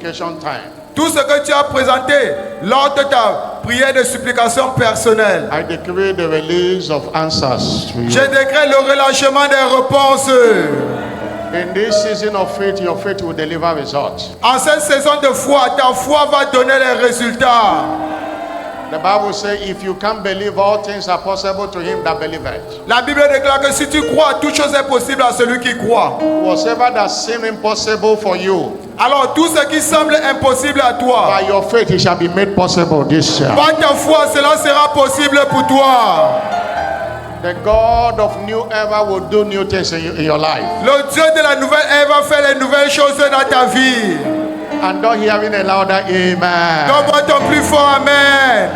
Time. Tout ce que tu as présenté lors de ta prière de supplication personnelle, I decree the release of answers to you. je décrète le relâchement des réponses. In this season of faith, your faith will deliver results. En cette saison de foi, ta foi va donner les résultats. The Bible says, if you can't believe, all things are possible to him that believeth. La Bible déclare que si tu crois, toute chose est possible à celui qui croit. Whatever that seems impossible for you, Alors tout ce qui semble impossible à toi, by your faith it shall be made possible this year. par ta foi, cela sera possible pour toi. The God of new era will do new things in your life. Le Dieu de la nouvelle ère va faire les nouvelles choses dans ta vie. And don't hearing a louder amen. Donne-moi ton plus fort amen.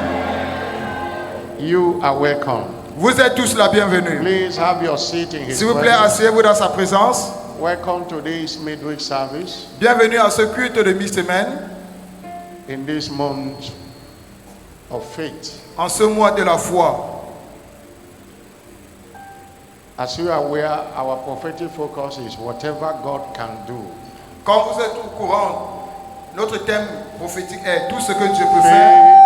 You are welcome. Vous êtes tous la bienvenue. Please have your seat in his S'il vous plaît, presence. asseyez-vous dans sa présence. Welcome to this midweek service. Bienvenue à ce culte de mi-semaine, In this month of faith. en ce mois de la foi. As you are aware, our prophetic focus is whatever God can do. Comme vous êtes au courant, notre thème prophétique est tout ce que Dieu peut Faith faire,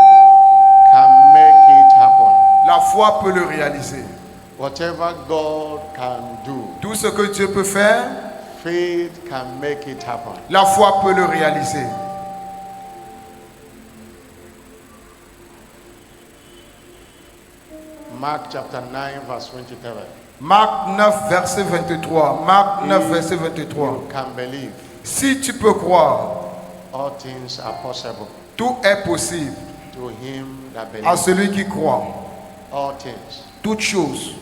can make it happen. la foi peut le réaliser. Whatever God can do, Tout ce que Dieu peut faire, faith can make it happen. la foi peut le réaliser. Mark chapter 9 verse 23. Marc 9, verset 23. Marc 9, verset 23. You can believe. Si tu peux croire, All things are possible tout est possible to him that à believes. celui qui croit. All things. Toutes choses.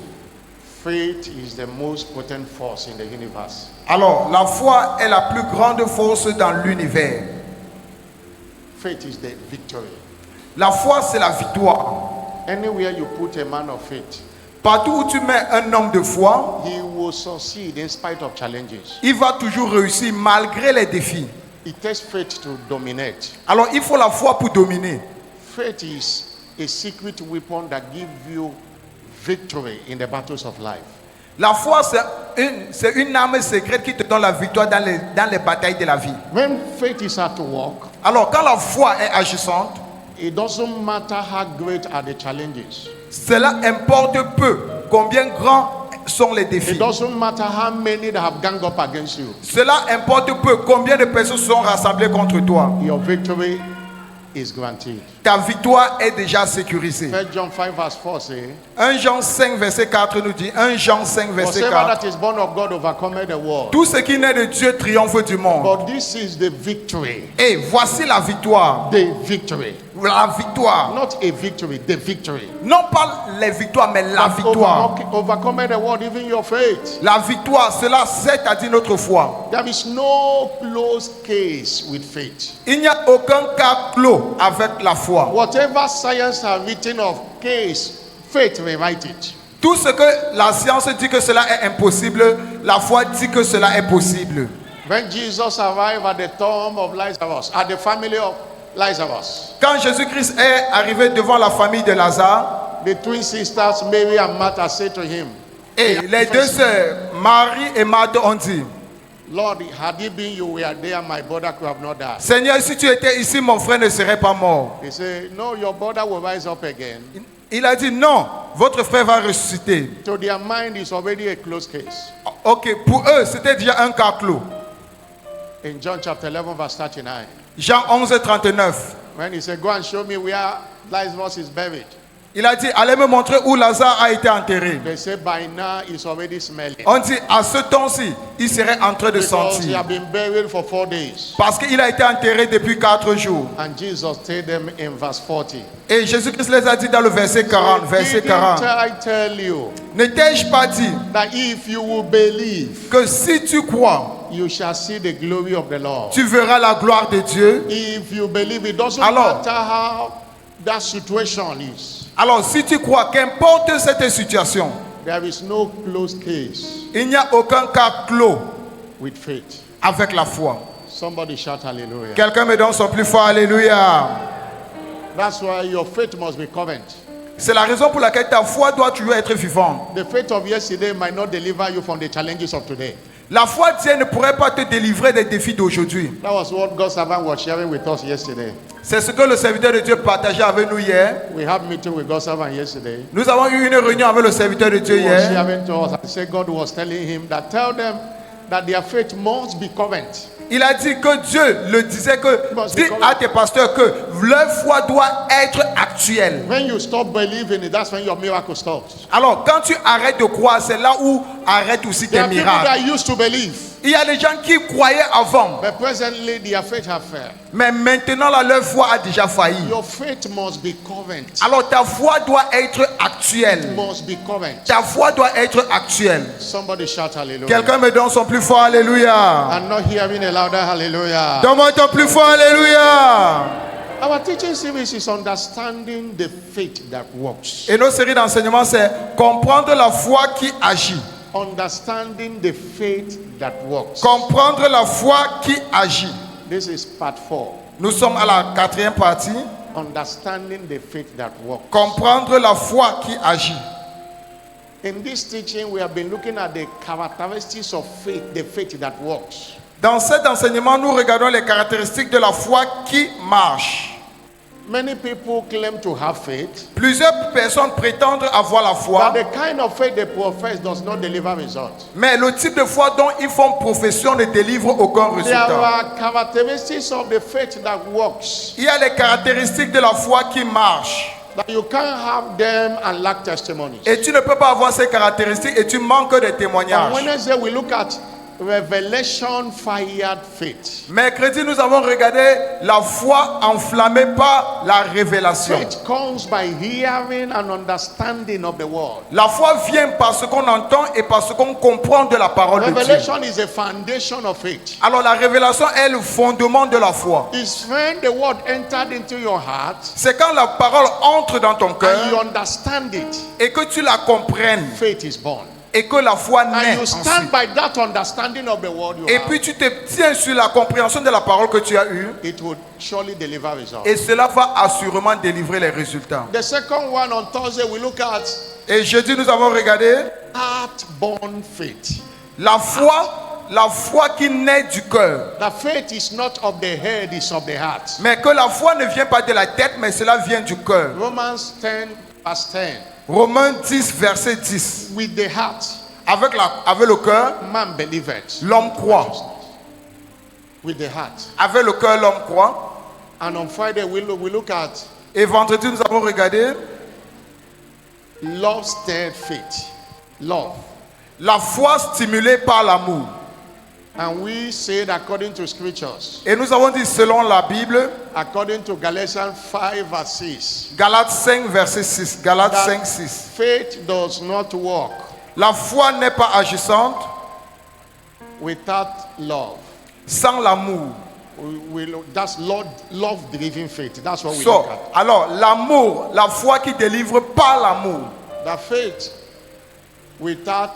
Faith is the most potent force in the universe. Alors, la foi est la plus grande force dans l'univers. Faith is the victory. La foi, c'est la victoire. Anywhere you put a man of faith, Partout où tu mets un homme de foi, he will succeed in spite of challenges. il va toujours réussir malgré les défis. It takes faith to dominate. Alors, il faut la foi pour dominer. Faith is a secret weapon that gives you victory in the battles of life. La foi, c'est une arme secrète qui te donne la victoire dans les batailles de la vie. When faith is at work, Alors, quand la foi est agissante, it doesn't matter how great are the challenges. cela importe peu combien grands sont les défis. It doesn't matter how many that have ganged up against you. Cela importe peu combien de personnes sont rassemblées contre toi. Your victory is granted. Ta victoire est déjà sécurisée. 1 John 5 verse 4 says, 1 Jean 5 verset 4 nous dit, 1 Jean 5 verset whatever 4. that is born of God overcometh the world. Tout ce qui naît de Dieu triomphe du monde. But this is the victory. Et voici la victoire. The victory. La victoire. Not a victory, the victory. Non pas les victoires, mais la That victoire. overcometh the world, even your faith. La victoire, cela c'est-à-dire notre foi. There is no close case with faith. Il n'y a aucun cas clos avec la foi. Whatever science has written of case, faith will write it. Tout ce que la science dit que cela est impossible, la foi dit que cela est possible. When Jesus arrived at the tomb of Lazarus, at the family of Lazarus, Quand Jésus-Christ est arrivé devant la famille de Lazare, the twin sisters Mary and Martha said to him, et les deux sœurs, Marie et Marthe, ont dit, Lord, had it been you were there, my brother could have not died. Seigneur, si tu étais ici, mon frère ne serait pas mort. They say, no, your brother will rise up again. Il a dit, non, votre frère va ressusciter. To their mind, it's already a closed case. Ok, pour eux, c'était déjà un cas clos. In John chapter 11, verse 39, Jean 11, 39. when he said, go and show me where Lazarus is buried. Il a dit, allez me montrer où Lazare a été enterré. They say, by now, it's already smelling. On dit, à ce temps-ci, il serait en train de Because he sentir. had been buried for 4 days. Parce qu'il a été enterré depuis 4 jours. And Jesus told them in verse 40. Et Jésus-Christ les a dit dans le verset 40, verset Didn't 40. I tell you Ne t'ai-je pas dit that if you will believe, que si tu crois, you shall see the glory of the Lord? tu verras la gloire de Dieu? If you believe, it doesn't Alors, matter how that situation is. Alors si tu crois, qu'importe cette situation, There is no closed case il n'y a aucun cas clos with faith. avec la foi. Somebody shout hallelujah. Quelqu'un me donne son plus fort, alléluia. That's why your faith must be current. C'est la raison pour laquelle ta foi doit toujours être vivante. The faith of yesterday might not deliver you from the challenges of today. La foi d'hier ne pourrait pas te délivrer des défis d'aujourd'hui. That was what God's servant was sharing with us yesterday. C'est ce que le serviteur de Dieu partageait avec nous hier. We had meeting with God's servant yesterday. Nous avons eu une réunion avec le serviteur de Dieu He was hier. sharing to us and said God was telling him that tell them that their faith must be current. Il a dit que Dieu le disait que Bon, c'est dis correct. à tes pasteurs que leur foi doit être actuelle. When you stop believing it, that's when your miracle stops. Alors quand tu arrêtes de croire, c'est là où arrêtent aussi tes There are people miracles. that used to believe, Il y a des gens qui croyaient avant, but presently their faith have failed. mais maintenant là, leur foi a déjà failli. Your faith must be current. Alors ta foi doit être actuelle. Must be current. Ta foi doit être actuelle. Somebody shout hallelujah. Quelqu'un me donne son plus fort alléluia. I'm not hearing a louder hallelujah. Donne-moi ton plus fort alléluia. Our teaching series is understanding the faith that works. Et nos séries d'enseignement, c'est comprendre la foi qui agit. Understanding the faith that works. Comprendre la foi qui agit. This is part 4. Nous sommes à la 4e partie. Understanding the faith that works. Comprendre la foi qui agit. In this teaching, we have been looking at the characteristics of faith, the faith that works. Dans cet enseignement, nous regardons les caractéristiques de la foi qui marche. Many people claim to have faith, Plusieurs personnes prétendent avoir la foi, but the kind of faith they profess does not deliver results. mais le type de foi dont ils font profession ne délivre aucun There résultat. are characteristics of the faith that works, Il y a les caractéristiques de la foi qui marche. that you can't have them and lack testimonies. Et tu ne peux pas avoir ces caractéristiques et tu manques de On témoignages. Wednesday, we look at revelation fired faith. Mercredi, nous avons regardé la foi enflammée par la révélation. Faith comes by hearing and understanding of the word. La foi vient parce qu'on entend et parce qu'on comprend de la parole de Dieu. Revelation is a foundation of faith. Alors la révélation est le fondement de la foi. It's when the word entered into your heart C'est quand la parole entre dans ton and you cœur understand it, et que tu la comprennes faith is born. et que la foi naît And you ensuite. stand by that understanding of the word you Et have, puis tu te tiens sur la compréhension de la parole que tu as eue it will surely deliver results. et cela va assurément délivrer les résultats. The second one on Thursday, we look at Et jeudi, nous avons regardé heart-born faith. la foi qui naît du cœur. The faith is not of the head, it's of the heart. Mais que la foi ne vient pas de la tête, mais cela vient du cœur. Romans 10, verse 10. Romains 10, verset 10. With the heart, Avec le cœur, man believeth. l'homme croit. With the heart. Avec le cœur, l'homme croit. And on Friday, we look at Et vendredi, nous avons regardé love stirred faith. Love. la foi stimulée par l'amour. And we said according to scriptures, Et nous avons dit selon la Bible, according to Galatians 5 verse 6, Galates 5, verset 6. Galates that 5, 6. faith does not work La foi n'est pas agissante without love. sans l'amour. That's love-driven faith. That's what we look at. Alors, l'amour, la foi qui délivre par l'amour. The faith without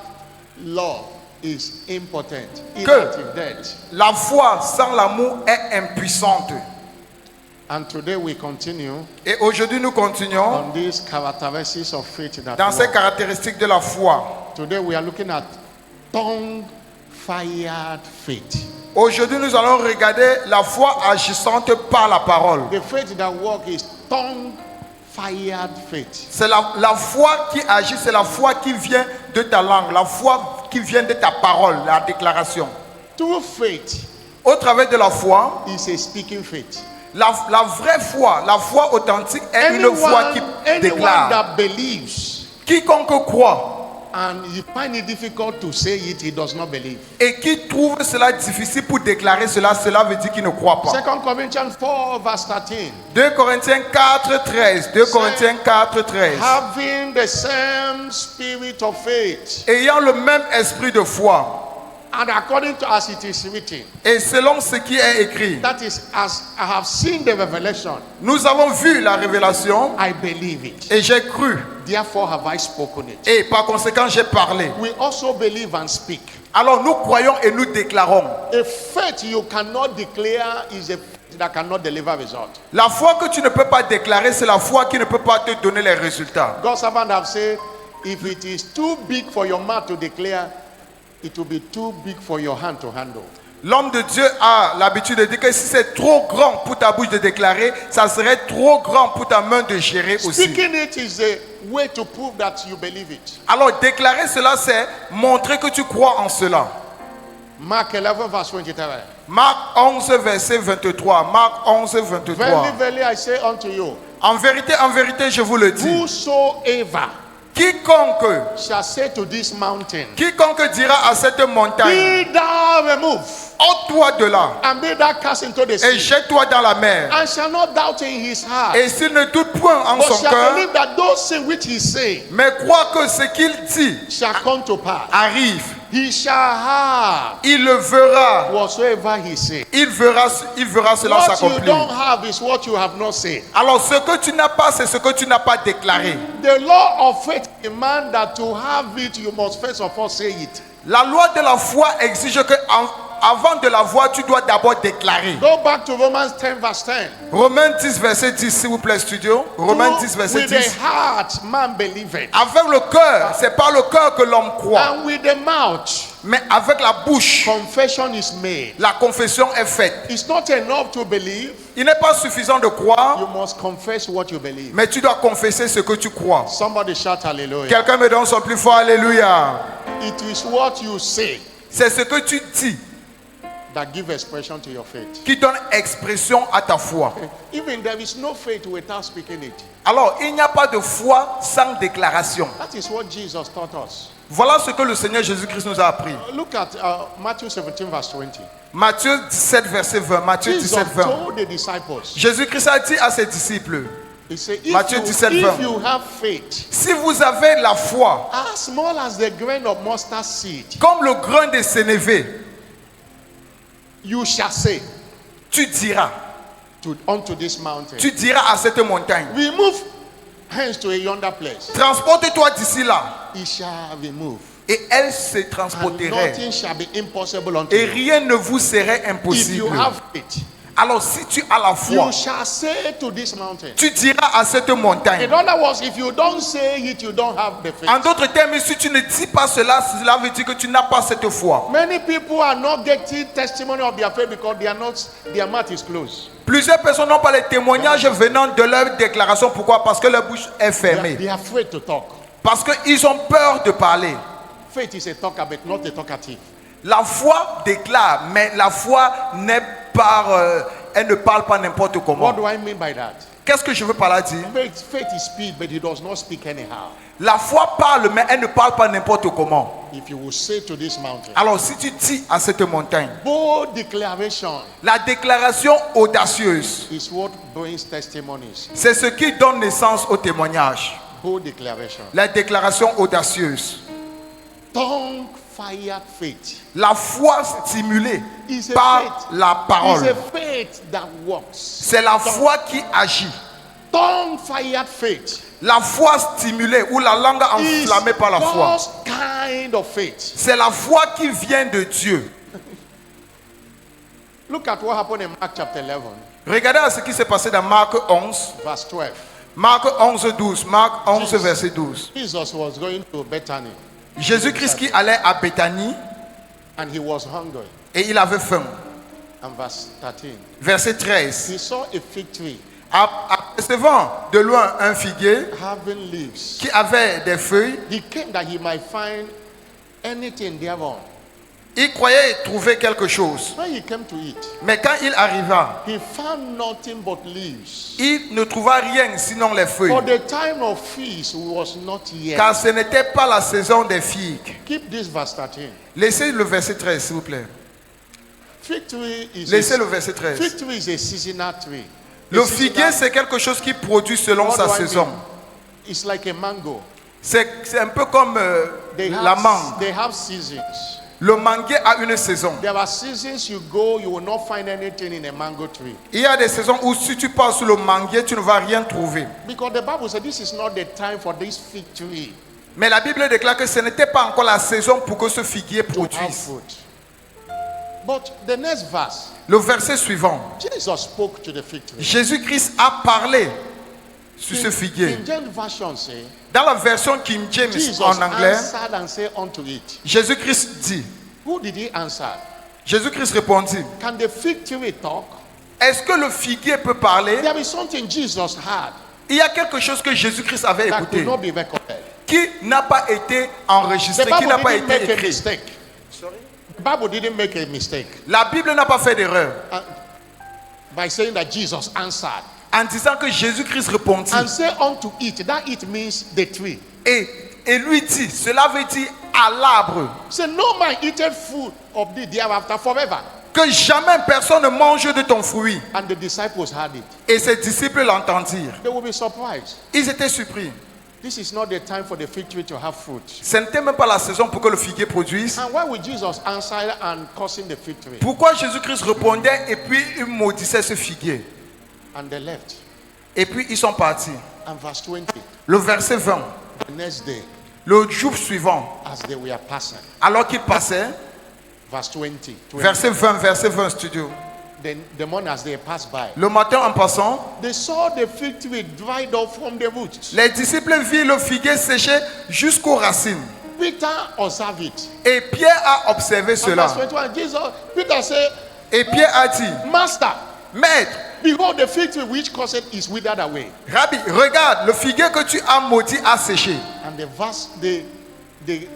love is impotent, inactive, dead. La foi sans l'amour est impuissante. And today we continue Et aujourd'hui, nous continuons on these characteristics of faith that dans ces work. caractéristiques de la foi. Today we are looking at tongue-fired faith. Aujourd'hui, nous allons regarder la foi agissante par la parole. The faith that works is tongue-fired faith. C'est la foi qui agit, c'est la foi qui vient de ta langue, la foi qui vient de ta parole, la déclaration. True faith Au travers de la foi, is a speaking faith. la vraie foi, la foi authentique est une foi qui Anyone déclare. that believes Quiconque croit and you find it difficult to say it, he does not believe. et qui trouve cela difficile pour déclarer cela, cela veut dire qu'il ne croit pas. 2 Corinthians 4 verse 13. 2 Corinthiens 4, 13. 2 Corinthiens 4, 13. Having the same spirit of faith, Ayant le même esprit de foi. and according to as it is written, Et selon ce qui est écrit, that is, as I have seen the revelation, nous avons vu la révélation I believe it. et j'ai cru. Therefore have I spoken it. Et par conséquent, j'ai parlé. We also believe and speak. Alors nous croyons et nous déclarons. A faith you cannot declare is a faith that cannot deliver results. La foi que tu ne peux pas déclarer, c'est la foi qui ne peut pas te donner les résultats. God's servant have said, if it is too big for your mouth to declare, it will be too big for your hand to handle. L'homme de Dieu a l'habitude de dire que si c'est trop grand pour ta bouche de déclarer, ça serait trop grand pour ta main de gérer aussi. Speaking it is a way to prove that you believe it. Alors déclarer cela, c'est montrer que tu crois en cela. Mark 11 verse 23. Marc 11 verset 23. Marc 11 23. Verily, verily, I say unto you, En vérité, je vous le dis. whosoever Quiconque say to this mountain, dira à cette montagne, be thou removed, ôte-toi de là and be thou cast into the et sea, jette-toi dans la mer. and shall not doubt in his heart, Et s'il ne doute point en but son shall cœur, believe that those things which he say mais croit que ce qu'il dit shall come to pass, arrive, he shall have il le verra. whatsoever he say. Il verra cela What you s'accomplir. don't have is what you have not said. Alors ce que tu n'as pas, c'est ce que tu n'as pas déclaré. The law of faith demands that to have it, you must first of all say it. La loi de la foi exige que avant de la voir, tu dois d'abord déclarer. Go back to Romans 10 verse 10. Romains 10 verset 10, s'il vous plaît, studio. Romains 10 verset With the 10. heart man believeth, Avec le cœur, c'est par le cœur que l'homme croit. and with the mouth Mais avec la bouche, confession is made. la confession est faite. It's not enough to believe, Il n'est pas suffisant de croire, you must confess what you believe. mais tu dois confesser ce que tu crois. Somebody shout hallelujah. Quelqu'un me donne son plus fort alléluia. It is what you say C'est ce que tu dis that give expression to your faith. qui donne expression à ta foi. Even there is no faith without speaking it. Alors, il n'y a pas de foi sans déclaration. That is what Jesus taught us. Voilà ce que le Seigneur Jésus-Christ nous a appris. Look at Matthew 17 verse 20. Matthieu 17 verset 20. Matthieu Jesus 17 20. told the disciples, Jésus-Christ a dit à ses disciples, he said, Matthieu 17, 20. if you have faith si vous avez la foi as small as the grain of mustard seed, comme le grain de sénévé, you shall say tu diras unto this mountain, à cette montagne, remove hence to a yonder place. transporte-toi d'ici là, It shall remove. et elle se And transporterait, nothing shall be impossible unto et you. rien ne vous serait If impossible. you have faith, Alors si tu as la foi, you shall say to this mountain. tu diras à cette montagne. In other words, if you don't say it, you don't have the faith. En d'autres termes, si tu ne dis pas cela, cela veut dire que tu n'as pas cette foi. Many people are not getting testimony of their faith because their mouth is closed. Plusieurs personnes n'ont pas les témoignages venant de leur déclaration. Pourquoi? Parce que leur bouche est fermée. They are afraid to talk. Parce qu'ils ont peur de parler. Faith is a talker, but not a talkative. La foi déclare, mais la foi n'est pas, elle ne parle pas n'importe comment. What do I mean by that? Qu'est-ce que je veux par là dire? Faith is speak, but it does not speak anyhow. La foi parle, mais elle ne parle pas n'importe comment. If you will say to this mountain, Alors si tu dis à cette montagne, bold declaration la déclaration audacieuse, is what brings testimonies. c'est ce qui donne naissance au témoignage. Bold declaration. La déclaration audacieuse. Tongue fired faith La foi stimulée is a par faith. la It's parole. a faith that works. C'est la foi qui agit. Tongue fired faith La foi stimulée ou la langue is enflammée par la foi. God's kind of faith. C'est la foi qui vient de Dieu. Look at what happened in Mark chapter 11, Regardez à ce qui s'est passé dans Marc 11. verse 12. Marc 11, 12. Marc 11, verset 12. Jesus was going to Bethany Jésus-Christ qui allait à Béthanie and he was hungry. et il avait faim. And verse 13. Verset 13. He saw a fig tree Apercevant de loin un figuier having leaves. qui avait des feuilles, He came that he might find anything thereon. il croyait trouver quelque chose. When he came to it, Mais quand il arriva, he found nothing but leaves. il ne trouva rien sinon les feuilles. For the time of feast was not yet. Car ce n'était pas la saison des figues. Keep this verse 13. Laissez le verset 13, s'il vous plaît. Fig tree is Laissez le verset 13. fig tree is a seasonal tree. Le A figuier, seasonal- c'est quelque chose qui produit selon What sa do I saison. mean? It's like a mango. C'est un peu comme la mangue. They have seasons. Le manguier a une saison. There are seasons you go, you will not find anything in a mango tree. Il y a des saisons où si tu passes sur le manguier, tu ne vas rien trouver. Because the Bible said this is not the time for this fig tree Mais la Bible déclare que ce n'était pas encore la saison pour que ce figuier to have produise. fruit. But the next verse, Le verset suivant. Jesus spoke to the fig tree. Jésus-Christ a parlé sur ce figuier. King James Version say, Dans la version King James Jesus en anglais, answered and said unto it. Jésus-Christ dit, Who did he answer? Jésus-Christ répondit, Can the fig tree talk? est-ce que le figuier peut parler? There is something Jesus had Il y a quelque chose que Jésus-Christ avait that could écouté, not be recorded. qui n'a pas été The enregistré, qui n'a Bible pas didn't été make a écrit. mistake. The Bible didn't make a mistake La Bible n'a pas fait d'erreur by saying that Jesus answered en disant que Jésus-Christ répondit. and say unto it. That it means the tree. Et lui dit, cela veut dire à l'arbre, Say no man eateth food of thee thereafter forever. que jamais personne ne mange de ton fruit. And the disciples had it. Et ses disciples l'entendirent. They will be surprised. Ils étaient surpris. This is not the time for the fig tree to have fruit. Ce n'était même pas la saison pour que le figuier produise. And why would Jesus answer and cursing the fig tree? Pourquoi Jésus-Christ répondait et puis il maudissait ce figuier? And they left. Et puis ils sont partis. And verse 20. Le verset 20. The next day, Le jour suivant, as they were passing, alors qu'ils passaient, verse 20. verset 20 studio. Then the morning as they passed by, Le matin en passant, they saw the fig tree dried up from the roots. les disciples virent le figuier séché jusqu'aux racines. Peter observed it. Et Pierre a observé And cela. verse 21, Peter said, Et Pierre a dit, Master, Maître, behold, the fig tree which caused is withered away. Rabbi, regarde, le figuier que tu as maudit a séché. And the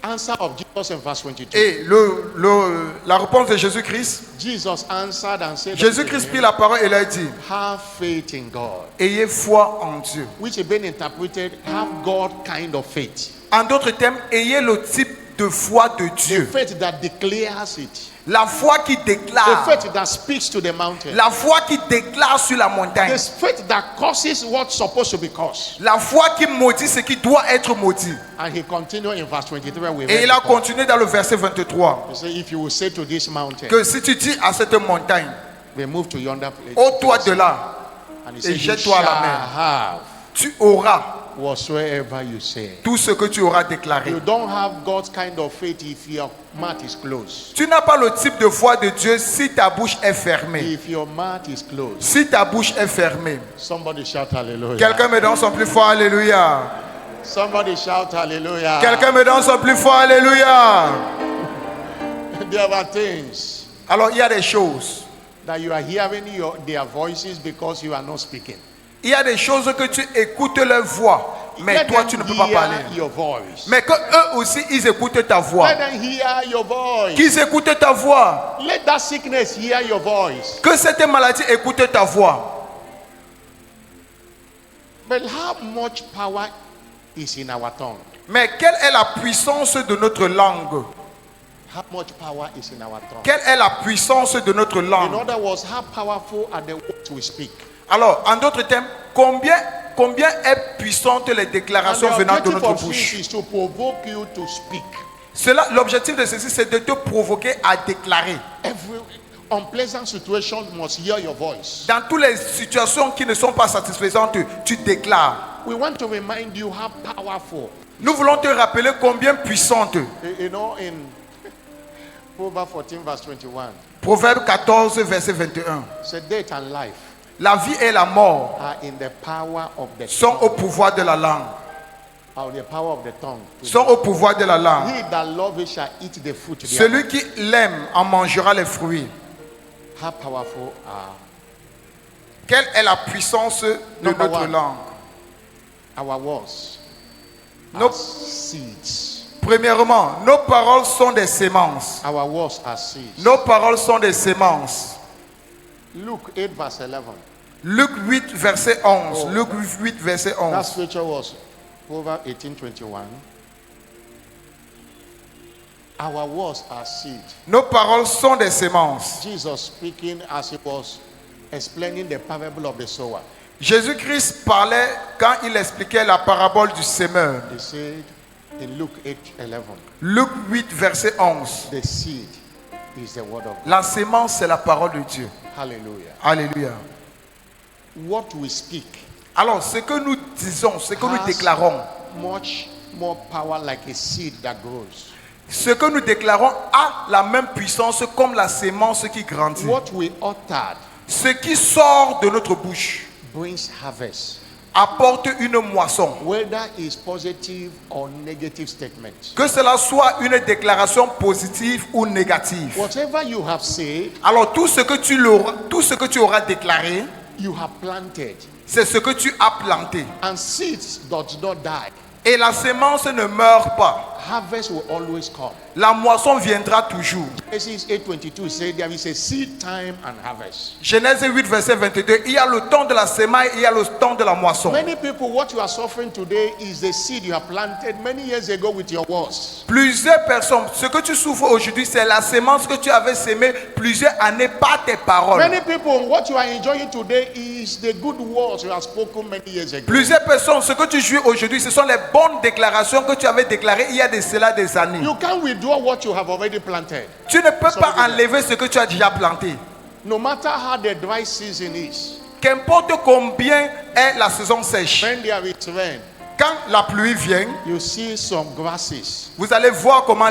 answer of Jesus in verse 22. Et la réponse de Jésus-Christ, Jesus answered and said, Jésus-Christ prit la parole et leur dit, have faith in God. ayez foi en Dieu. Which has been interpreted, have God kind of faith. En d'autres termes, ayez le type de foi de The Dieu. faith that declares it. La foi qui The déclare. faith that speaks to the mountain. La foi qui déclare sur la montagne. The faith that causes what's supposed to be caused. La foi qui maudit ce qui doit être maudit. And he continued in verse 23. We Et read il a before. continué dans le verset 23. He said, if you will say to this mountain, Que si tu dis à cette montagne, remove to yonder place. ôte-toi de là, And he et said, you jette-toi à la shall mer. have Tu auras whatsoever you say. tout ce que tu auras déclaré. You don't have God's kind of faith if your mouth is closed. Tu n'as pas le type de foi de Dieu si ta bouche est fermée. If your mouth is closed. Si ta bouche est fermée. Somebody shout hallelujah. Quelqu'un me donne son plus fort, alléluia. Somebody shout hallelujah. Quelqu'un me donne son plus fort, alléluia. There are things Alors il y a des choses. that you are hearing their voices because you are not speaking. Il y a des choses que tu écoutes leur voix, mais Let toi them tu ne peux pas hear parler. your voice. Mais que eux aussi ils écoutent ta voix. Let them hear your voice. Qu'ils écoutent ta voix. Let that sickness hear your voice. Que cette maladie écoute ta voix. But how much power is in our tongue? Mais quelle est la puissance de notre langue? How much power is in our tongue? Quelle est la puissance de notre In langue? other words, how powerful are the words we speak? Alors, en d'autres termes, combien est puissante les And the déclarations venant de objective notre of this bouche? is to provoke you to speak. L'objectif de ceci, c'est de te provoquer à déclarer. Every unpleasant situation must hear your voice. Dans toutes les situations qui ne sont pas satisfaisantes, tu déclares. We want to remind you how powerful. Nous voulons te rappeler combien puissante. You know, in Proverbs 14, verse 21, Proverbe 14, verset 21. said death and life La vie et la mort are in the power of the sont au tongue. pouvoir de la langue. Or the power of the tongue. Sont au pouvoir de la langue. He that loveth it shall eat the fruit thereof. Celui qui l'aime en mangera les fruits. How powerful are Quelle est la puissance de Number notre one. langue? our words? Nos- As seeds. Premièrement, nos paroles sont des semences. Our words are seeds. Nos paroles sont des semences. Luke 8, verse 11. Luc 8, verset 11. Oh. Luc 8, verset That 11. scripture was Proverbs 18:21. Our words are seed. Nos paroles sont des semences. Jesus speaking as he was explaining the parable of the sower. Jésus-Christ parlait quand il expliquait la parabole du semeur. He said in Luke 8:11, Luc 8, verset 11. the seed is the word of God. La sémence, c'est la parole de Dieu. Hallelujah. Alléluia. What we speak Alors, ce que nous disons, ce que nous has déclarons, much more power like a seed that grows. ce que nous déclarons a la même puissance comme la sémence qui grandit. What we uttered Ce qui sort de notre bouche brings harvest. apporte une moisson. whether it's positive or negative statement. Que cela soit une déclaration positive ou négative. Whatever you have said, Alors tout ce que tu auras déclaré, you have planted, c'est ce que tu as planté. and seeds does not die. Et la sémence ne meurt pas. Harvest will always come. La moisson viendra toujours. Genesis 8:22 says there is a seed time and harvest. Genèse 8, verset 22. Il y a le temps de la semaille et il y a le temps de la moisson. Many people, what you are suffering today is the seed you have planted many years ago with your words. Plusieurs personnes, ce que tu souffres aujourd'hui, c'est la sémence que tu avais sémée plusieurs années par tes paroles. Many people, what you are enjoying today is the good words you have spoken many years ago. Plusieurs personnes, ce que tu jouis aujourd'hui, ce sont les bonnes déclarations que tu avais déclarées il y a de cela des années. You can't withdraw what you have already planted. Tu ne peux pas enlever ce que tu as déjà planté. No matter how the dry season is, Qu'importe combien est la saison sèche, when there is rain, quand la pluie vient, you see some grasses vous allez voir comment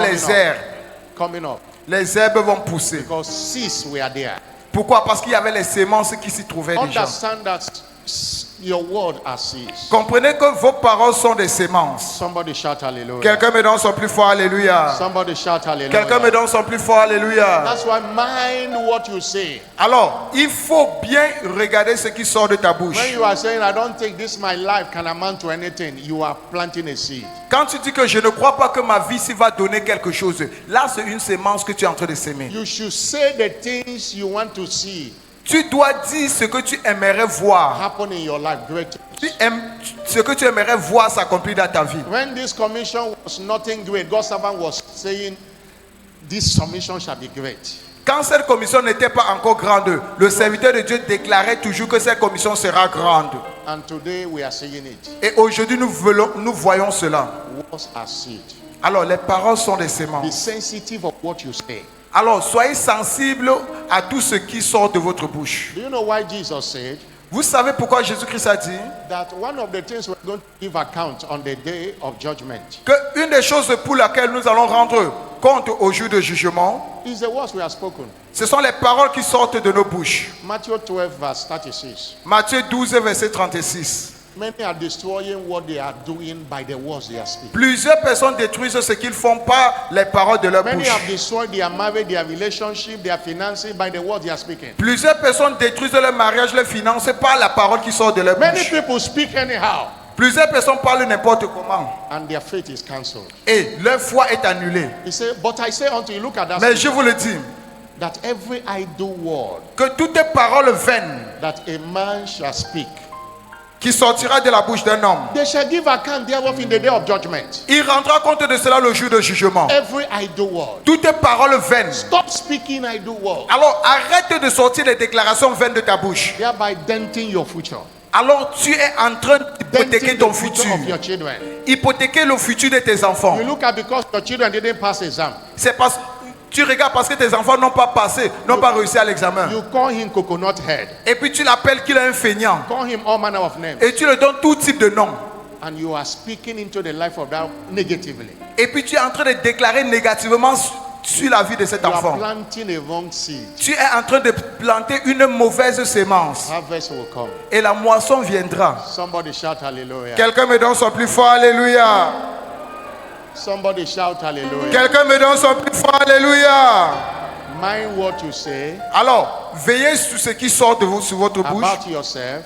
coming up les herbes vont pousser. because seeds were there. Pourquoi? Parce qu'il y avait les semences qui s'y trouvaient déjà. Understand that your word are seeds. Comprenez que vos paroles sont des semences. Somebody shout hallelujah. Quelqu'un me donne son plus fort alléluia. Somebody shout hallelujah. Quelqu'un me donne son plus fort alléluia. That's why mind what you say. Alors, il faut bien regarder ce qui sort de ta bouche. When you are saying, I don't think this my life can amount to anything, you are planting a seed. Quand tu dis que je ne crois pas que ma vie s'y va donner quelque chose, là c'est une sémence que tu es en train de s'aimer. You should say the things you want to see Tu dois dire ce que tu aimerais voir. happen in your life. Great. Ce que tu aimerais voir s'accomplir dans ta vie. When this commission was nothing great, God's servant was saying, this commission shall be great. Quand cette commission n'était pas encore grande, le serviteur de Dieu déclarait toujours que cette commission sera grande. And today we are saying it. Et aujourd'hui nous voyons cela. Words are seed. Alors les paroles sont des Be semences. sensitive of what you say. Alors soyez sensibles à tout ce qui sort de votre bouche. Do you know why Jesus said Vous savez pourquoi Jésus-Christ a dit that one of the things we're going to give account on the day of judgment que une des choses pour laquelle nous allons rendre compte au jour de jugement, is the words we have spoken. ce sont les paroles qui sortent de nos bouches. Matthew 12 verse 36. Matthieu 12, verset 36. Many are destroying what they are doing by the words they are speaking. Plusieurs personnes détruisent ce qu'ils font par les paroles de leur Many bouche. have destroyed their marriage, their relationship, their finances by the words they are speaking. Plusieurs personnes détruisent leur mariage, leurs finances par la parole qui sort de leur Many bouche. people speak anyhow, Plusieurs personnes parlent n'importe comment and their faith is cancelled. et leur foi est annulée. He said, but I say unto you, look at that, Mais je vous le dis, that every idle word que toutes paroles vaines that a man shall speak, qui sortira de la bouche d'un homme, they shall give account thereof in the day of judgment. il rendra compte de cela le jour de jugement. Every idle word. Toutes paroles vaines. Stop speaking idle words, Alors arrête de sortir les déclarations vaines de ta bouche. thereby denting your future, Alors tu es en train d'hypothéquer denting ton the future futur. of your children. Hypothéquer le futur de tes enfants. You look at because your children didn't pass exam. C'est parce tu regardes parce que tes enfants n'ont pas passé, n'ont pas réussi à l'examen. You call him coconut head. Et puis tu l'appelles qu'il est un feignant. Call him all manner of names. Et tu lui donnes tout type de nom. And you are speaking into the life of that negatively. Et puis tu es en train de déclarer négativement sur la vie de cet You are enfant. planting a wrong seed. Tu es en train de planter une mauvaise sémence. Harvest will come. Et la moisson viendra. Somebody shout hallelujah. Quelqu'un me donne son plus fort alléluia. Somebody shout hallelujah. Quelqu'un me donne son plus fort alléluia. Mind what you say Alors, veillez sur ce qui sort de vous, sur votre bouche, about yourself,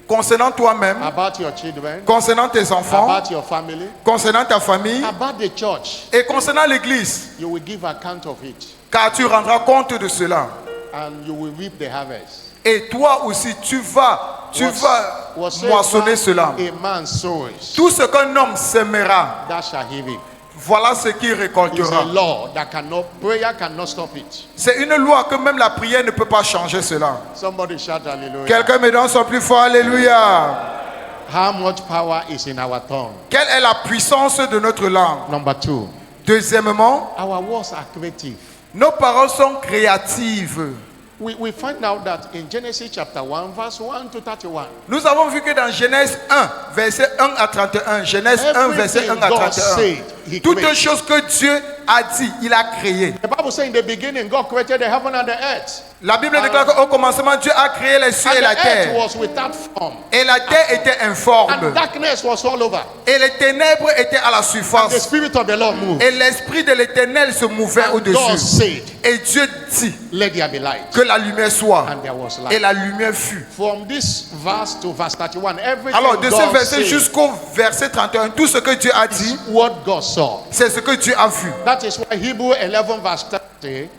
concernant toi-même, about your children, concernant tes enfants, about your family, concernant ta famille about the church. et concernant l'église. You will give account of it, Car tu rendras compte de cela. and you will reap the harvest. Et toi aussi, tu vas moissonner cela. a man sows, Tout ce qu'un homme sèmera, that shall he reap. voilà ce qu'il It's a récoltera. law that prayer cannot stop it. C'est une loi que même la prière ne peut pas changer cela. Somebody shout hallelujah. Quelqu'un me donne son plus fort alléluia. How much power is in our tongue? Quelle est la puissance de notre langue? Number 2, Deuxièmement, our words are creative. nos paroles sont créatives. We find out that in Genesis chapter 1, verse 1 to 31, Nous avons vu que dans Genèse 1, verset 1 à 31, Genèse 1, verset 1 à everything God 31, said, he toute created. chose que Dieu a dit, il a créé. The Bible says in the beginning, God created the heaven and the earth. La Bible déclare qu'au commencement, Dieu a créé les cieux And et la the earth terre. was without form. Et la terre était informe. And darkness was all over. Et les ténèbres étaient à la The surface. Spirit of the Lord moved. Et l'Esprit de l'Éternel se mouvait And God au-dessus. said, Et Dieu dit let there be light. que la lumière soit. And there was Et light. la lumière fut. From this verse to verse 31, everything Alors, de ce God verset said jusqu'au verset 31, tout ce que Dieu a dit, is what God saw. c'est ce que Dieu a vu. That is why Hebrew 11 verse 30,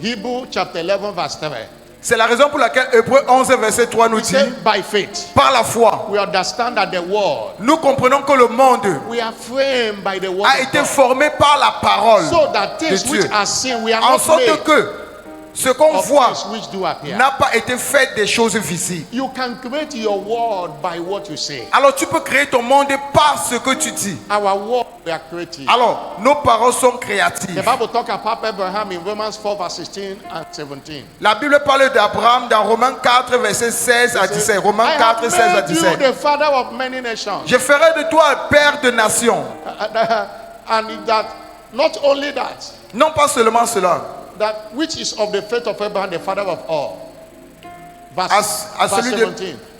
Hebrew chapter 11 verse 3, C'est la raison pour laquelle Hébreux 11, verset 3 nous it dit, said by faith, par la foi, we understand that the world, nous comprenons que le monde we are framed by the word a of été God. formé par la parole. So that things de which Dieu. are seen, we are En not sorte made que ce qu'on of voit things which do appear. n'a pas été fait des choses visibles. You can create your world by what you say. Alors tu peux créer ton monde par ce que tu dis. Our world, we are creative. Alors nos paroles sont The créatives. Bible talks about Abraham in Romans 4 verse 16 and 17. La Bible parle d'Abraham dans Romains 4, verset 16 à 17. Romains I 4, have 16 à made you 17. the father of many nations. Je ferai de toi un père de nations. And that, not only that, Non pas seulement cela. that which is of the faith of Abraham, the father of all. À celui de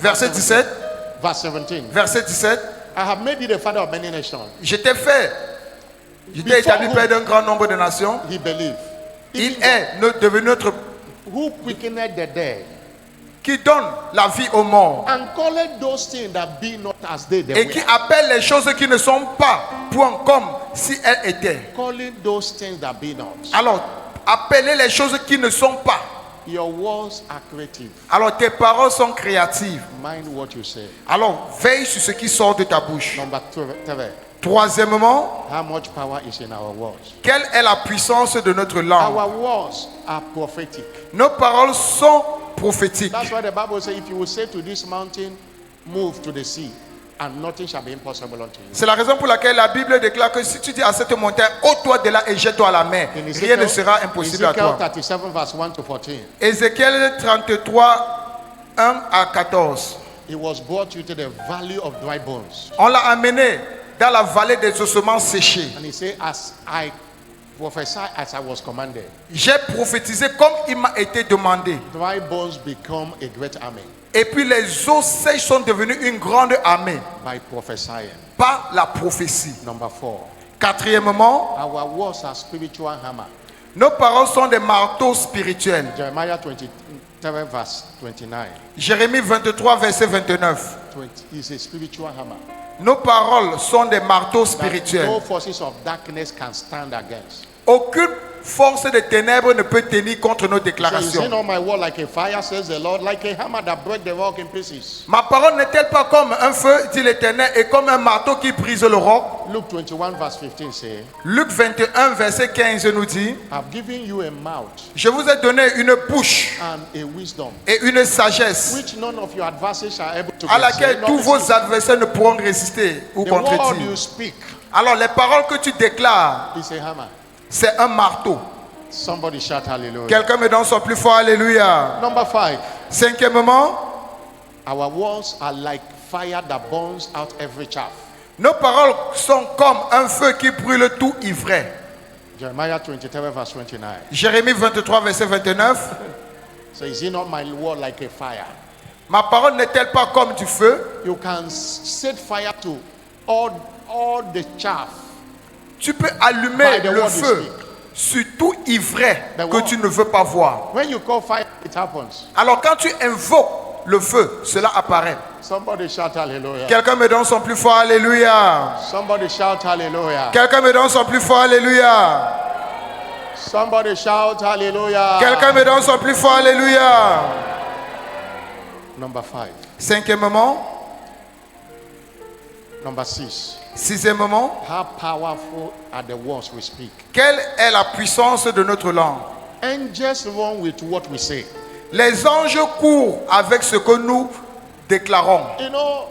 verset 17. Verse 17. Verset 17. I have made you the father of many nations. Je t'ai fait. Je t'ai établi père d'un grand nombre de nations. He believed. Il est devenu notre Who quickened the dead qui donne la vie aux morts and called those things that be not as they et qui were. appelle les choses qui ne sont pas point comme si elles étaient. Calling those things that be not. Alors, appelez les choses qui ne sont pas. Your words are creative. Alors, tes paroles sont créatives. Mind what you say. Alors, veille sur ce qui sort de ta bouche. Number 3. Troisièmement, How much power is in our words? quelle est la puissance de notre langue? Our words are prophetic. Nos paroles sont prophétiques. That's why the Bible says, if you will say to this mountain, move to the sea, and nothing shall be impossible unto you. C'est la raison pour laquelle la Bible déclare que si tu dis à cette montagne, ôte-toi de là et jette-toi à la mer, In rien ne sera impossible à Ezekiel toi. 37 verse 1 to 14, Ézéchiel 33, 1 à 14. he was brought you to the valley of dry bones. On l'a amené dans la vallée des ossements séchés. And he said, as I prophesy as I was commanded, J'ai prophétisé comme il m'a été demandé. dry bones become a great army Et puis les os sèches sont devenus une grande armée by prophesying. par la prophétie. Number 4, Quatrièmement, our words are spiritual hammer. nos paroles sont des marteaux spirituels. Jeremiah 23 verse 29. Jérémie 23, verset 29. 20 is a spiritual hammer. Nos paroles sont des marteaux That spirituels. no forces of darkness can stand against. Aucune force de ténèbres ne peut tenir contre nos So is déclarations. it not my word like a fire, says the Lord, like a hammer that breaks the rock in pieces? Ma parole n'est-elle pas comme un feu, dit l'Éternel, et comme un marteau qui brise le roc? Luke 21 verse 15 says, Luc 21, verset 15 nous dit, I've given you a mouth je vous ai donné une bouche and a wisdom, et une sagesse which none of your adversaries are able to à gainsay. laquelle Not tous listening. vos adversaires ne pourront résister ou The word contredire. you speak Alors les paroles que tu déclares, is a hammer. c'est un marteau. Somebody shout hallelujah. Quelqu'un me donne son plus fort, alléluia. Number 5, Cinquièmement, our words are like fire that burns out every chaff. nos paroles sont comme un feu qui brûle tout ivraie. Jeremiah 23 verse 29. Jérémie 23, verset 29. So is it not my word like a fire? Ma parole n'est-elle pas comme du feu? You can set fire to all the chaff. Tu peux allumer By the le word you feu speak. sur tout ivraie The que word. tu ne veux pas voir. When you call fire, it happens. Alors quand tu invoques le feu, cela apparaît. Somebody shout hallelujah. Quelqu'un me donne son plus fort, alléluia. Somebody shout hallelujah. Quelqu'un me donne son plus fort, alléluia. Somebody shout hallelujah. Quelqu'un me donne son plus fort, alléluia. Number 5. Cinquièmement, Number 6. sixièmement, How powerful are the words we speak? quelle est la puissance de notre langue? Angels run with what we say. Les anges courent avec ce que nous déclarons. You know,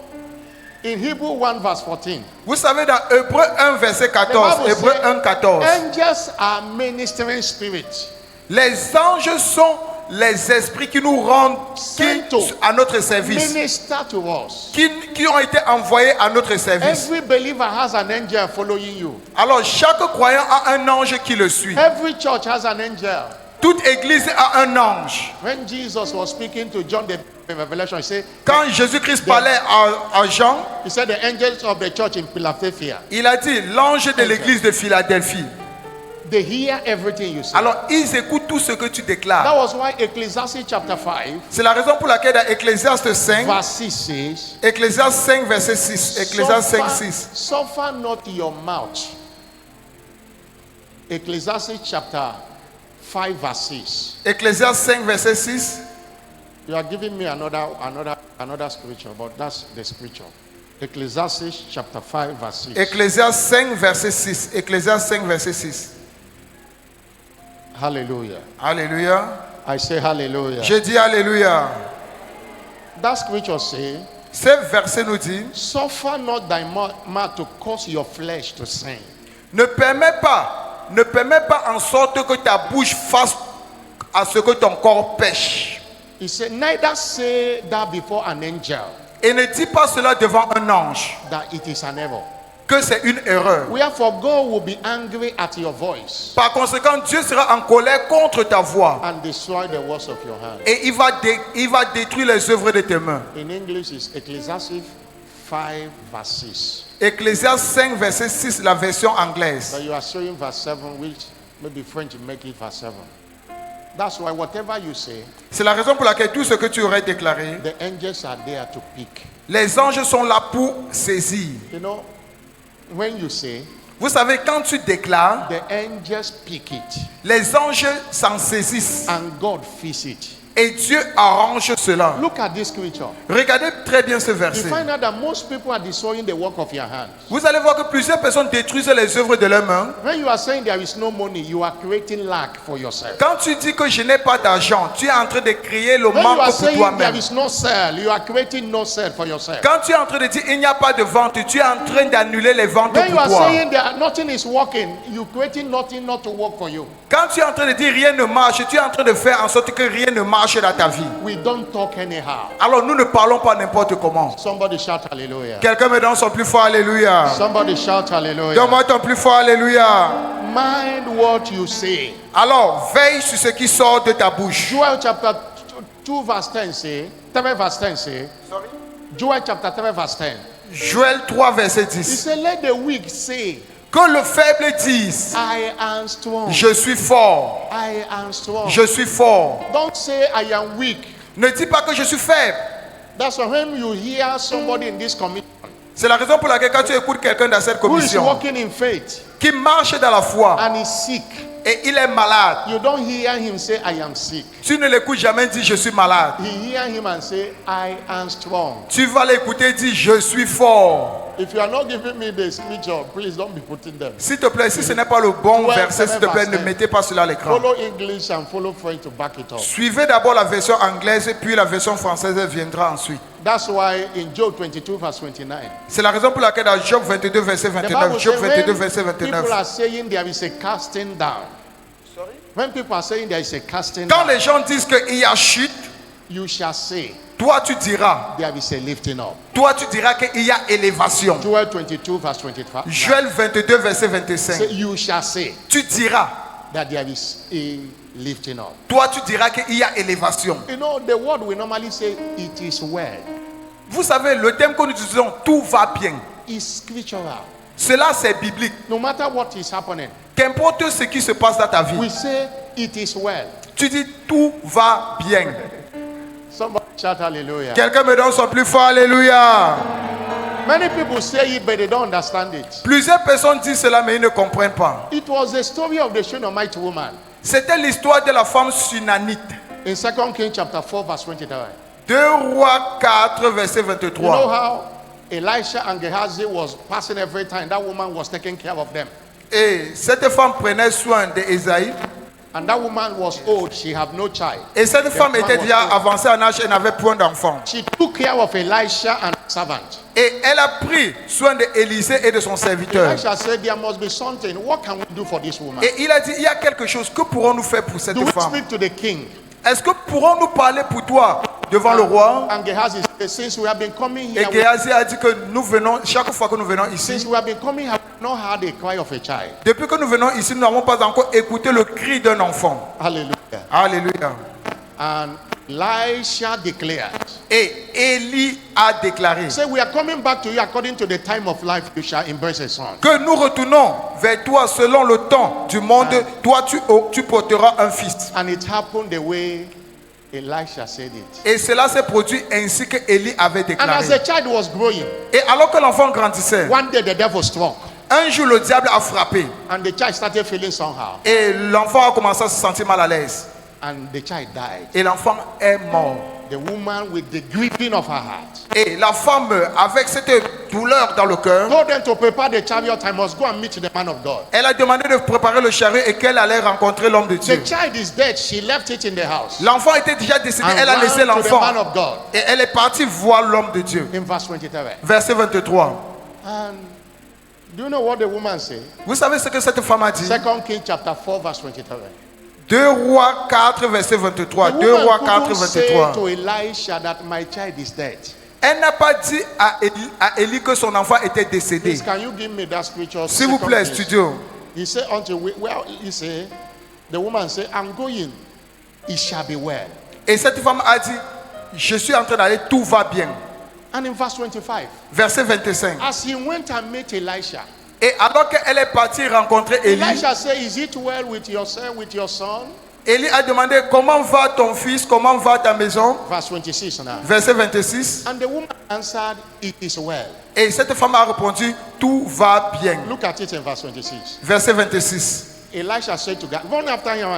in Hebrew 1 verse 14, Vous savez, dans Hébreux 1, verset 14, The Bible Hébreux says, 1, 14, angels are ministering spirits. les anges sont les esprits qui nous rendent Sent to à notre service, minister to us. qui ont été envoyés à notre service. Every believer has an angel following you. Alors chaque croyant a un ange qui le suit. Every church has an angel. Toute église a un ange. When Jesus was speaking to John the Revelation, Quand Jésus-Christ parlait à Jean, he said the angels of the church in Philadelphia, il a dit l'ange de l'église de Philadelphie. they hear everything you say. Alors ils écoutent tout ce que tu That déclares. was why Ecclesiastes chapter 5, C'est la raison pour laquelle dans Ecclésiaste 5, verse 6 says, Ecclésiaste 5 verset 6, Ecclésiaste 5 6. Suffer not your mouth. Ecclesiastes chapter 5 verse 6. Ecclésiaste 5 verset 6. You are giving me another scripture, but that's the scripture. Ecclesiastes chapter 5 verse 6. Ecclésiaste 5 verset 6. Ecclésiaste 5 verset 6. Hallelujah. Alléluia. I say hallelujah. Je dis alléluia. That scripture say, Ce verset nous dit, suffer not thy mouth to cause your flesh to sin. ne permets pas en sorte que ta bouche fasse à ce que ton corps pêche. He said, neither say that before an angel, Et ne dis pas cela devant un ange, that it is an error. que c'est une erreur. Wherefore God will be angry at your voice Par conséquent, Dieu sera en colère contre ta voix. and destroy the works of your hand. Et il va détruire les œuvres de tes mains. In English, it's Ecclesiastes 5 verse 6. Ecclésiaste 5 verset 6, la version anglaise. But you are showing verse 7, which maybe French will make it verse 7. That's why whatever you say, C'est la raison pour laquelle tout ce que tu aurais déclaré, the angels are there to pick. les anges sont là pour saisir. You know, when you say, Vous savez, quand tu déclares, the angels pick it les anges s'en saisissent. and God feeds it. Et Dieu arrange cela. Look at this scripture. Regardez très bien ce You verset. find out that most people are destroying the work of your hands. Vous allez voir que plusieurs personnes détruisent les œuvres de leurs mains. When you are saying there is no money, you are creating lack for yourself. Quand tu dis que je n'ai pas d'argent, tu es en train de créer le When you are manque pour saying toi-même. there is no sale, you are creating no sale for yourself. Quand tu es en train de dire il n'y a pas de vente, tu es en train d'annuler les ventes When you pour are toi. saying that nothing is working, you creating nothing not to work for you. Quand tu es en train de dire rien ne marche, tu es en train de faire en sorte que rien ne marche dans ta vie. We don't talk anyhow. Alors nous ne parlons pas n'importe comment. Somebody shout hallelujah. Quelqu'un me donne son plus fort alléluia. Somebody shout hallelujah. Donne-moi ton plus fort alléluia. Mind what you say. Alors veille sur ce qui sort de ta bouche. Joel chapter 2 verse 10 say, 3 verse 10 say, Joel chapter 3 verse 10. Joël 3 verset He 10. said, let the weak say, Que le faible dise, I am strong. je suis fort. I am strong. Je suis fort. Don't say I am weak. Ne dis pas que je suis faible. That's why when you hear somebody in this commission C'est la raison pour laquelle quand tu écoutes quelqu'un dans cette who is commission walking in faith qui marche dans la foi and is sick, et il est malade, you don't hear him say, I am sick. tu ne l'écoutes jamais dire je suis malade. You hear him and say, I am strong. Tu vas l'écouter dire je suis fort. If you are not giving me the scripture, please don't be putting them. S'il te plaît, si ce n'est pas le bon Ouais, verset, s'il te plaît, verset. ne mettez pas cela à l'écran. Follow English and follow French to back it up. Suivez d'abord la version anglaise et puis la version française viendra ensuite. That's why in Job 22 verse 29, C'est la raison pour laquelle dans Job 22 verset the 29, Bible Job says 22 when verset people 29. are saying there is a casting down. When people are saying there is a casting Quand down, les gens disent qu'il y a chute, you shall say toi tu diras, there is a lifting up. qu'il y a élévation. Joel 22 verse 25. Joël 22 verset Say, 25. you shall say Tu diras, that there is a lifting up. tu diras qu'il y a élévation. You know, the word we normally say, it is well, Vous savez, le thème que nous utilisons, tout va bien. is scriptural. Cela c'est biblique. No matter what is happening, Qu'importe ce qui se passe dans ta vie, we say it is well. tu dis tout va bien. Somebody shout hallelujah. Quelqu'un me donne son plus fort alléluia. Many people say it, but they don't understand it. Plusieurs personnes disent cela, mais ils ne comprennent pas. It was the story of the Shunammite woman C'était l'histoire de la femme sunanite. in 2 Kings chapter 4 verse 23. 2 Rois 4, verset You know 23. how Elisha and Gehazi was passing every time. That woman was taking care of them. Et cette femme prenait soin d'Ésaïe. And that woman was old. She had no child. Et cette The femme woman était was déjà old. avancée en âge et n'avait point d'enfant. She took care of Elisha and his servant. Et elle a pris soin d'Élisée et de son serviteur. Elisha said, there must be something. What can we do for this woman? Et il a dit, il y a quelque chose. Que pourrons-nous faire pour cette Do we femme? speak to the king? est-ce que pourrons-nous parler pour toi devant le roi? And Gehazi said, since we have been coming Et here, Géasi a dit que nous venons, chaque fois que nous venons since ici, we have been coming here, we have not heard a cry of a child. depuis que nous venons ici, nous n'avons pas encore écouté le cri d'un enfant. Hallelujah. Alléluia. And Elisha declared, Et Élie a déclaré say, we are coming back to you according to the time of life, you shall embrace a son. que nous retournons vers toi selon le temps du monde. Toi, tu porteras un fils. And it happened the way Elisha said it. Et cela s'est produit ainsi que Élie avait And as the déclaré. child was growing, Et alors que l'enfant grandissait, one day the devil struck, un jour le diable a frappé. and the child started feeling somehow, Et l'enfant a commencé à se sentir mal à l'aise. and the child died. Et l'enfant est mort. The woman, with the grieving of her heart, Et la femme, avec cette douleur dans le cœur, told them to prepare the chariot. I must go and meet the man of God. elle a demandé de préparer le chariot et qu'elle allait rencontrer l'homme de The Dieu. child is dead. She left it in the house L'enfant était déjà décédé. and Elle a ran laissé to the man l'enfant. of God. Et elle est partie voir l'homme de Dieu. In verse 23. Verset 23. And do you know what the woman said? Vous savez ce que cette femme a dit? 2 Kings chapter 4 verse 23. 2 Rois 4, verset 23. The 2 Rois woman 4, couldn't say 23. to Elisha that my child is dead. Elle n'a pas dit à Élie que son enfant était décédé. Please, can you give me that scripture? S'il vous 2 plaît, Kings. studio. He said unto well, he said, the woman said, I'm going, it shall be well. Et cette femme a dit, je suis en train d'aller, tout va bien. And in verse 25, Verset 25. as he went and met Elisha, Et alors qu'elle est partie rencontrer Élie, Elisha said, is it well with your son? Élie a demandé, comment va ton fils, comment va ta maison? Verse 26 now. Verset 26. And the woman answered, it is well. Et cette femme a répondu, tout va bien. Look at it in verse 26. Verset 26. Elisha said to God, run after him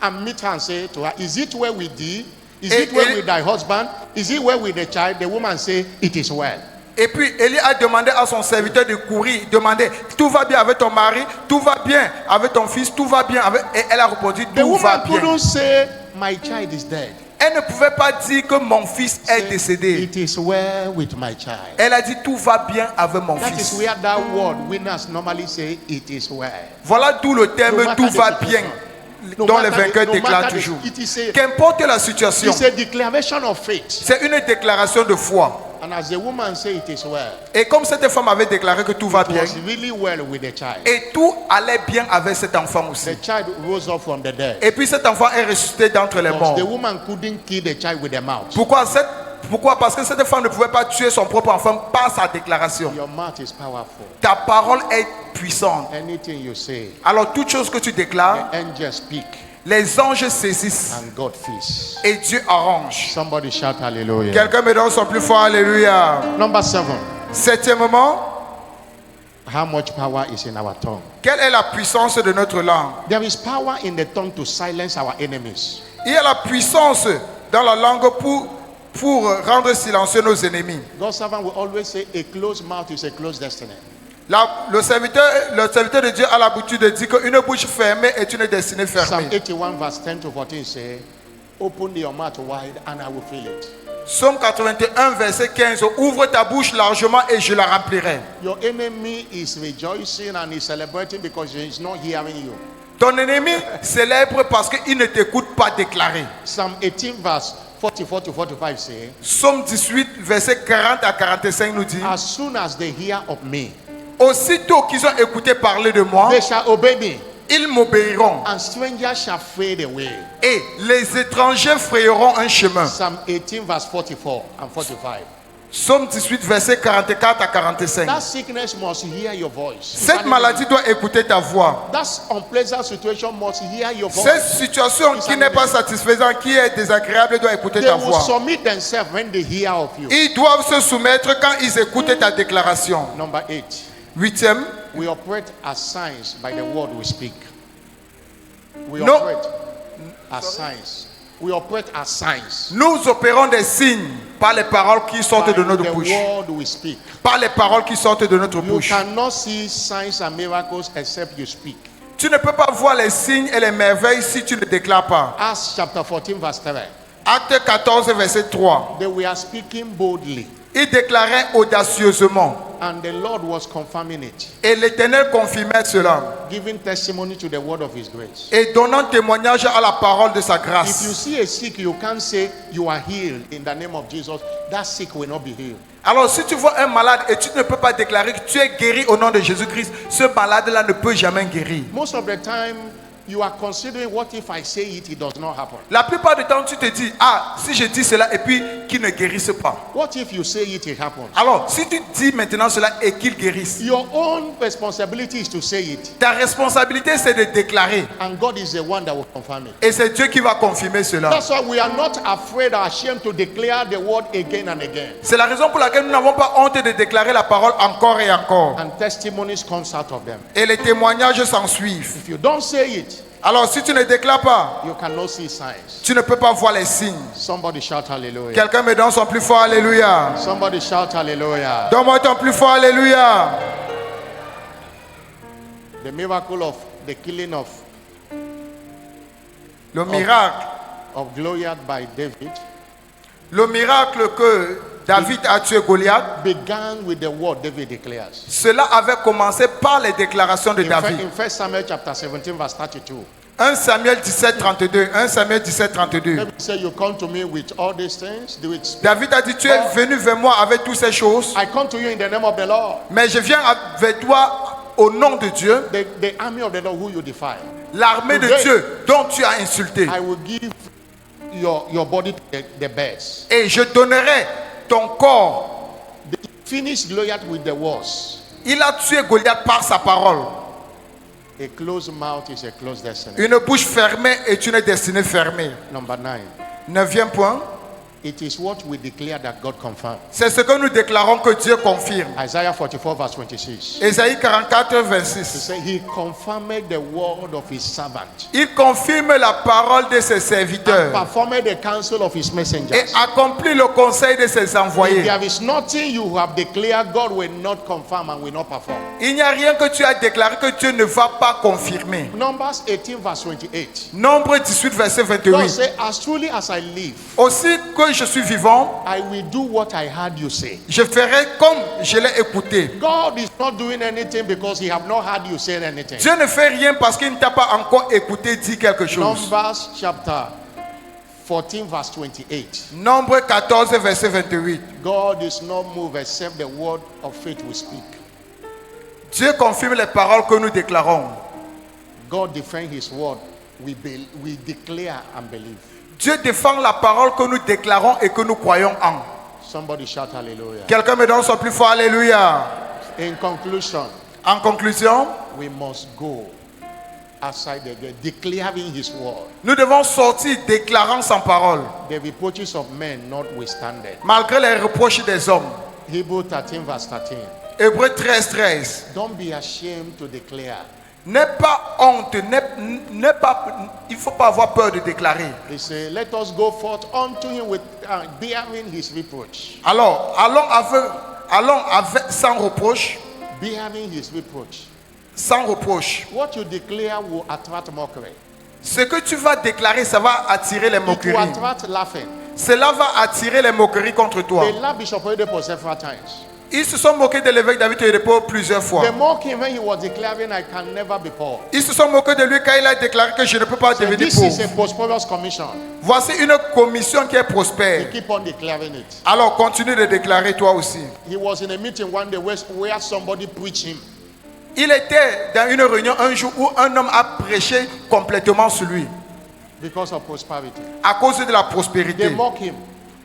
and meet her and say to her, is it well with thee? Is Eh, it well eh. with thy husband? Is it well with the child? The woman said, it is well. Et puis Élie a demandé à son serviteur de courir, demandé, tout va bien avec ton mari, tout va bien avec ton fils, tout va bien avec... Et elle a répondu, The tout va woman bien. couldn't say, my child is dead. Elle ne pouvait pas dire que mon fils est Say, décédé. it is well with my child. Elle a dit, tout va bien avec mon That is fils. where that word winners normally say, it is well. Voilà d'où le terme No matter tout the va situation. bien, No dont les matter vainqueurs the- no déclarent matter the- toujours. it is a- Qu'importe la situation, It's a declaration of faith. c'est une déclaration de foi. And as the woman said, it is well. Et comme cette femme avait déclaré que tout va It bien, was really well with the child. et tout allait bien avec cet enfant aussi. The child rose up from the dead. Et puis cet enfant est ressuscité d'entre les morts. The woman couldn't kill the child with her mouth. Pourquoi? Parce que cette femme ne pouvait pas tuer son propre enfant par sa déclaration. Your mouth is powerful. Ta parole est puissante. Anything you say, Alors toute chose que tu déclares, the angels speak les anges saisissent and God feeds. et Dieu arrange. Somebody shout hallelujah. Quelqu'un me donne son plus fort, alléluia. Number 7. Septièmement, How much power is in our tongue? quelle est la puissance de notre langue? There is power in the tongue to silence our enemies. Il y a la puissance dans la langue pour rendre silencieux nos ennemis. God's servant will always say, a closed mouth is a closed destiny. Le serviteur de Dieu a l'habitude de dire qu'une bouche fermée est une destinée Psalm fermée. 81 verse 10 to 14 say, open your mouth wide and I will fill it. Psaume 81, verset 15. Ouvre ta bouche largement et je la remplirai. Your enemy is rejoicing and is celebrating because he is not hearing you. Ton ennemi célèbre parce qu'il ne t'écoute pas déclarer. Psalm 18 verse 44 to 45 say, Psaume 18, verset 40 à 45 nous dit, as soon as they hear of me, aussitôt qu'ils ont écouté parler de moi, they shall obey me, ils m'obéiront. and strangers shall fade away. Et les étrangers frayeront un chemin. Psalm 18 verse 44 and 45. Psaume 18, verset 44 à 45. That sickness must hear your voice. Cette maladie doit écouter ta voix. That unpleasant situation must hear your voice. Cette situation qui n'est pas satisfaisante, qui est désagréable, doit écouter They ta will voix. submit themselves when they hear of you. Ils doivent se soumettre quand ils écoutent ta déclaration. Number 8. Huitième, We operate as signs by the word we speak. We No. operate as signs. We operate as signs. nous opérons des signes par les paroles qui sortent de By notre the bouche. word we speak. Par les paroles qui sortent de notre You bouche. cannot see signs and miracles except you speak. Tu ne peux pas voir les signes et les merveilles si tu ne déclares pas. Acts chapter 14 verse 3. Acte 14, verset 3. They were speaking boldly. Il déclarait audacieusement. And the Lord was confirming it, Et l'Éternel confirmait cela. giving testimony to the word of his grace. Et donnant témoignage à la parole de sa If you grâce. see a sick, you can't say you are healed in the name of Jesus. That sick will not be healed. Alors si tu vois un malade et tu ne peux pas déclarer que tu es guéri au nom de Jésus-Christ, ce malade-là ne peut jamais guérir. Most of the time, you are considering, what if I say it, it does not happen? La plupart du temps, tu te dis, ah, si je dis cela et puis qu'il ne guérisse pas. What if you say it, it happens? Alors, si tu dis maintenant cela et qu'il guérisse, Your own responsibility is to say it, ta responsabilité c'est de déclarer. and God is the one that will confirm it. Et c'est Dieu qui va confirmer cela. That's why we are not afraid or ashamed to declare the word again and again. C'est la raison pour laquelle nous n'avons pas honte de déclarer la parole encore et encore. And testimonies comes out of them. Et les témoignages s'en suivent. If you don't say it, Alors, si tu ne déclares pas, you cannot see signs. tu ne peux pas voir les signes. Somebody shout hallelujah. Quelqu'un me donne son plus fort Alléluia. Somebody shout hallelujah. Donne-moi ton plus fort Alléluia. The miracle of the killing of Le miracle. Goliath by David Le miracle que David a tué Goliath, began with the word David declares. cela avait commencé par les déclarations de David. In 1 Samuel chapter 17 verse 32. 1 Samuel 17, 32. 1 Samuel 17, 32. David said, you come to me with all these things. Do it. David a dit, tu es venu vers moi avec toutes ces choses, I come to you in the name of the Lord. mais je viens vers toi au nom de Dieu, The army of the Lord who you defy. l'armée de Dieu dont tu as insulté. I will give your body to the birds. Et je donnerai ton corps. Finish Goliath with the words. Il a tué Goliath par sa parole. A closed mouth is a closed destiny. Une bouche fermée est une destinée fermée. Number 9. 9e point. It is what we declare that God confirmed. C'est ce que nous déclarons que Dieu confirme. Isaiah 44 verse 26. Ésaïe 44, He 26. said he confirmed the word of his servant. Il confirme la parole de ses serviteurs Performed the counsel of his et messengers. accomplit le conseil de ses If envoyés. there is nothing you have declared, God will not confirm and will not perform. Il n'y a rien que tu as déclaré que Dieu ne va pas confirmer. Numbers 18 verse 28. Nombre 18, verset God 28. said, as truly as I live, Aussi que je suis vivant, I will do what I heard you say. je ferai comme je l'ai écouté. God is not doing anything because he have not heard you say anything. Dieu ne fait rien parce qu'il ne t'a pas encore écouté dire quelque chose. Numbers chapter 14 verse 28. Nombre 14, verset 28. God is not moved except the word of faith we speak. Dieu confirme les paroles que nous déclarons. God defend his word. We declare and believe. Dieu défend la parole que nous déclarons et que nous croyons en. Somebody shout hallelujah. Quelqu'un me donne son plus fort Alléluia. In conclusion, En conclusion, we must go outside the gate, declaring his word. nous devons sortir déclarant sa parole, The reproaches of men notwithstanding. malgré les reproches des hommes. Hebrew 13 verse 13. Hébreux 13, 13. Don't be ashamed to declare. N'aie pas honte, il ne faut pas avoir peur de déclarer. He said, let us go forth unto him with bearing his reproach. Alors, allons avec, sans reproche, Bearing his reproach. sans reproche. What you declare will attract mockery. Ce que tu vas déclarer, ça va attirer les It will moqueries. attract laughing. Cela va attirer les moqueries contre toi. They laughed Bishop Oyedepo several times. Ils se sont moqués de l'évêque David Oyedepo plusieurs fois. They mocked him when he was declaring, I can never be poor. Ils se sont moqués de lui quand il a déclaré que je ne peux pas So devenir this is a pauvre. prosperous commission. Voici une commission qui est They prospère. keep on declaring it. Alors continue de déclarer toi aussi. He was in a meeting one day where somebody preached him. Il était dans une réunion un jour où un homme a prêché complètement sur lui Because of prosperity. à cause de la They prospérité. mocked him,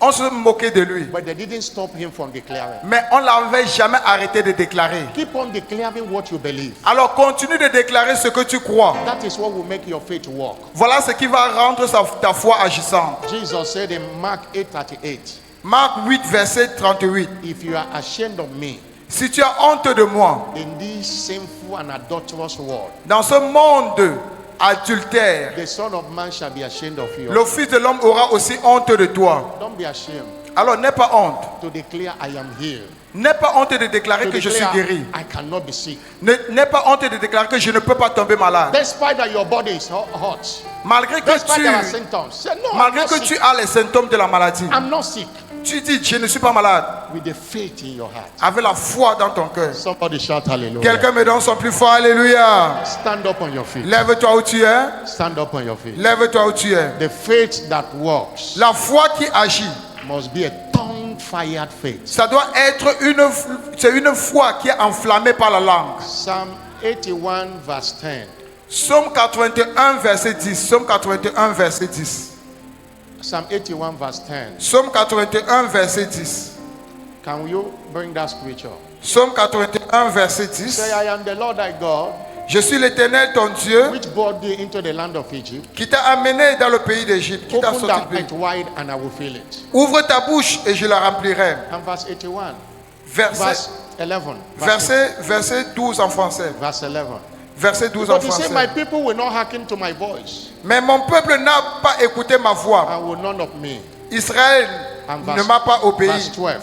On se moquait de lui. but they didn't stop him from declaring. Mais on ne l'avait jamais arrêté de déclarer. Keep on declaring what you believe. Alors continue de déclarer ce que tu crois. That is what will make your faith work. Voilà ce qui va rendre ta foi agissante. Jesus said in Mark 8:38, Marc 8, verset 38. if you are ashamed of me Si tu as honte de moi in this sinful and adulterous world, dans ce monde adultère, the Son of Man shall be ashamed of you. le Fils de l'homme aura aussi honte de toi. Don't be ashamed Alors n'aie pas honte. to declare I am healed. N'aie pas honte de déclarer To que je suis declare guéri. I cannot be sick. N'aie pas honte de déclarer que je ne peux pas tomber malade. Despite that your body is hot. Malgré que Despite there are tu, symptoms. Say, no, I'm malgré not que sick. tu as les symptômes de la maladie. I'm not sick. Tu dis, je ne suis pas malade. with the faith in your heart. Avec la foi dans ton cœur. Somebody shout hallelujah. Quelqu'un me donne son plus fort, alléluia. Stand up on your feet. Lève-toi où tu es. Stand up on your feet. Lève-toi où tu es. The faith that works La foi qui agit, must be a tongue-fired faith. ça doit être c'est une foi qui est enflammée par la langue. Psalm 81 verse 10. Psaume 81, verset 10. Psaume 81, verset 10. Psalm 81 verse 10. Psaume 81, verset 10. Can you bring that scripture? Psaume 81, verset 10. Say, I am the Lord thy God, Je suis l'Éternel, ton Dieu, which brought thee into the land of Egypt. qui t'a amené dans le pays d'Égypte, qui t'a Open sorti thy du pays. mouth wide and I will fill it. Ouvre ta bouche et je la remplirai. And verse 81. Verset, Verse 11. verset 12 en français. Verse 11. Verset 12 en But he said, my français. people will not hearken to my voice, Mais mon peuple n'a pas écouté ma voix. and will none of me. Israël And ne m'a pas obéi. verse 12.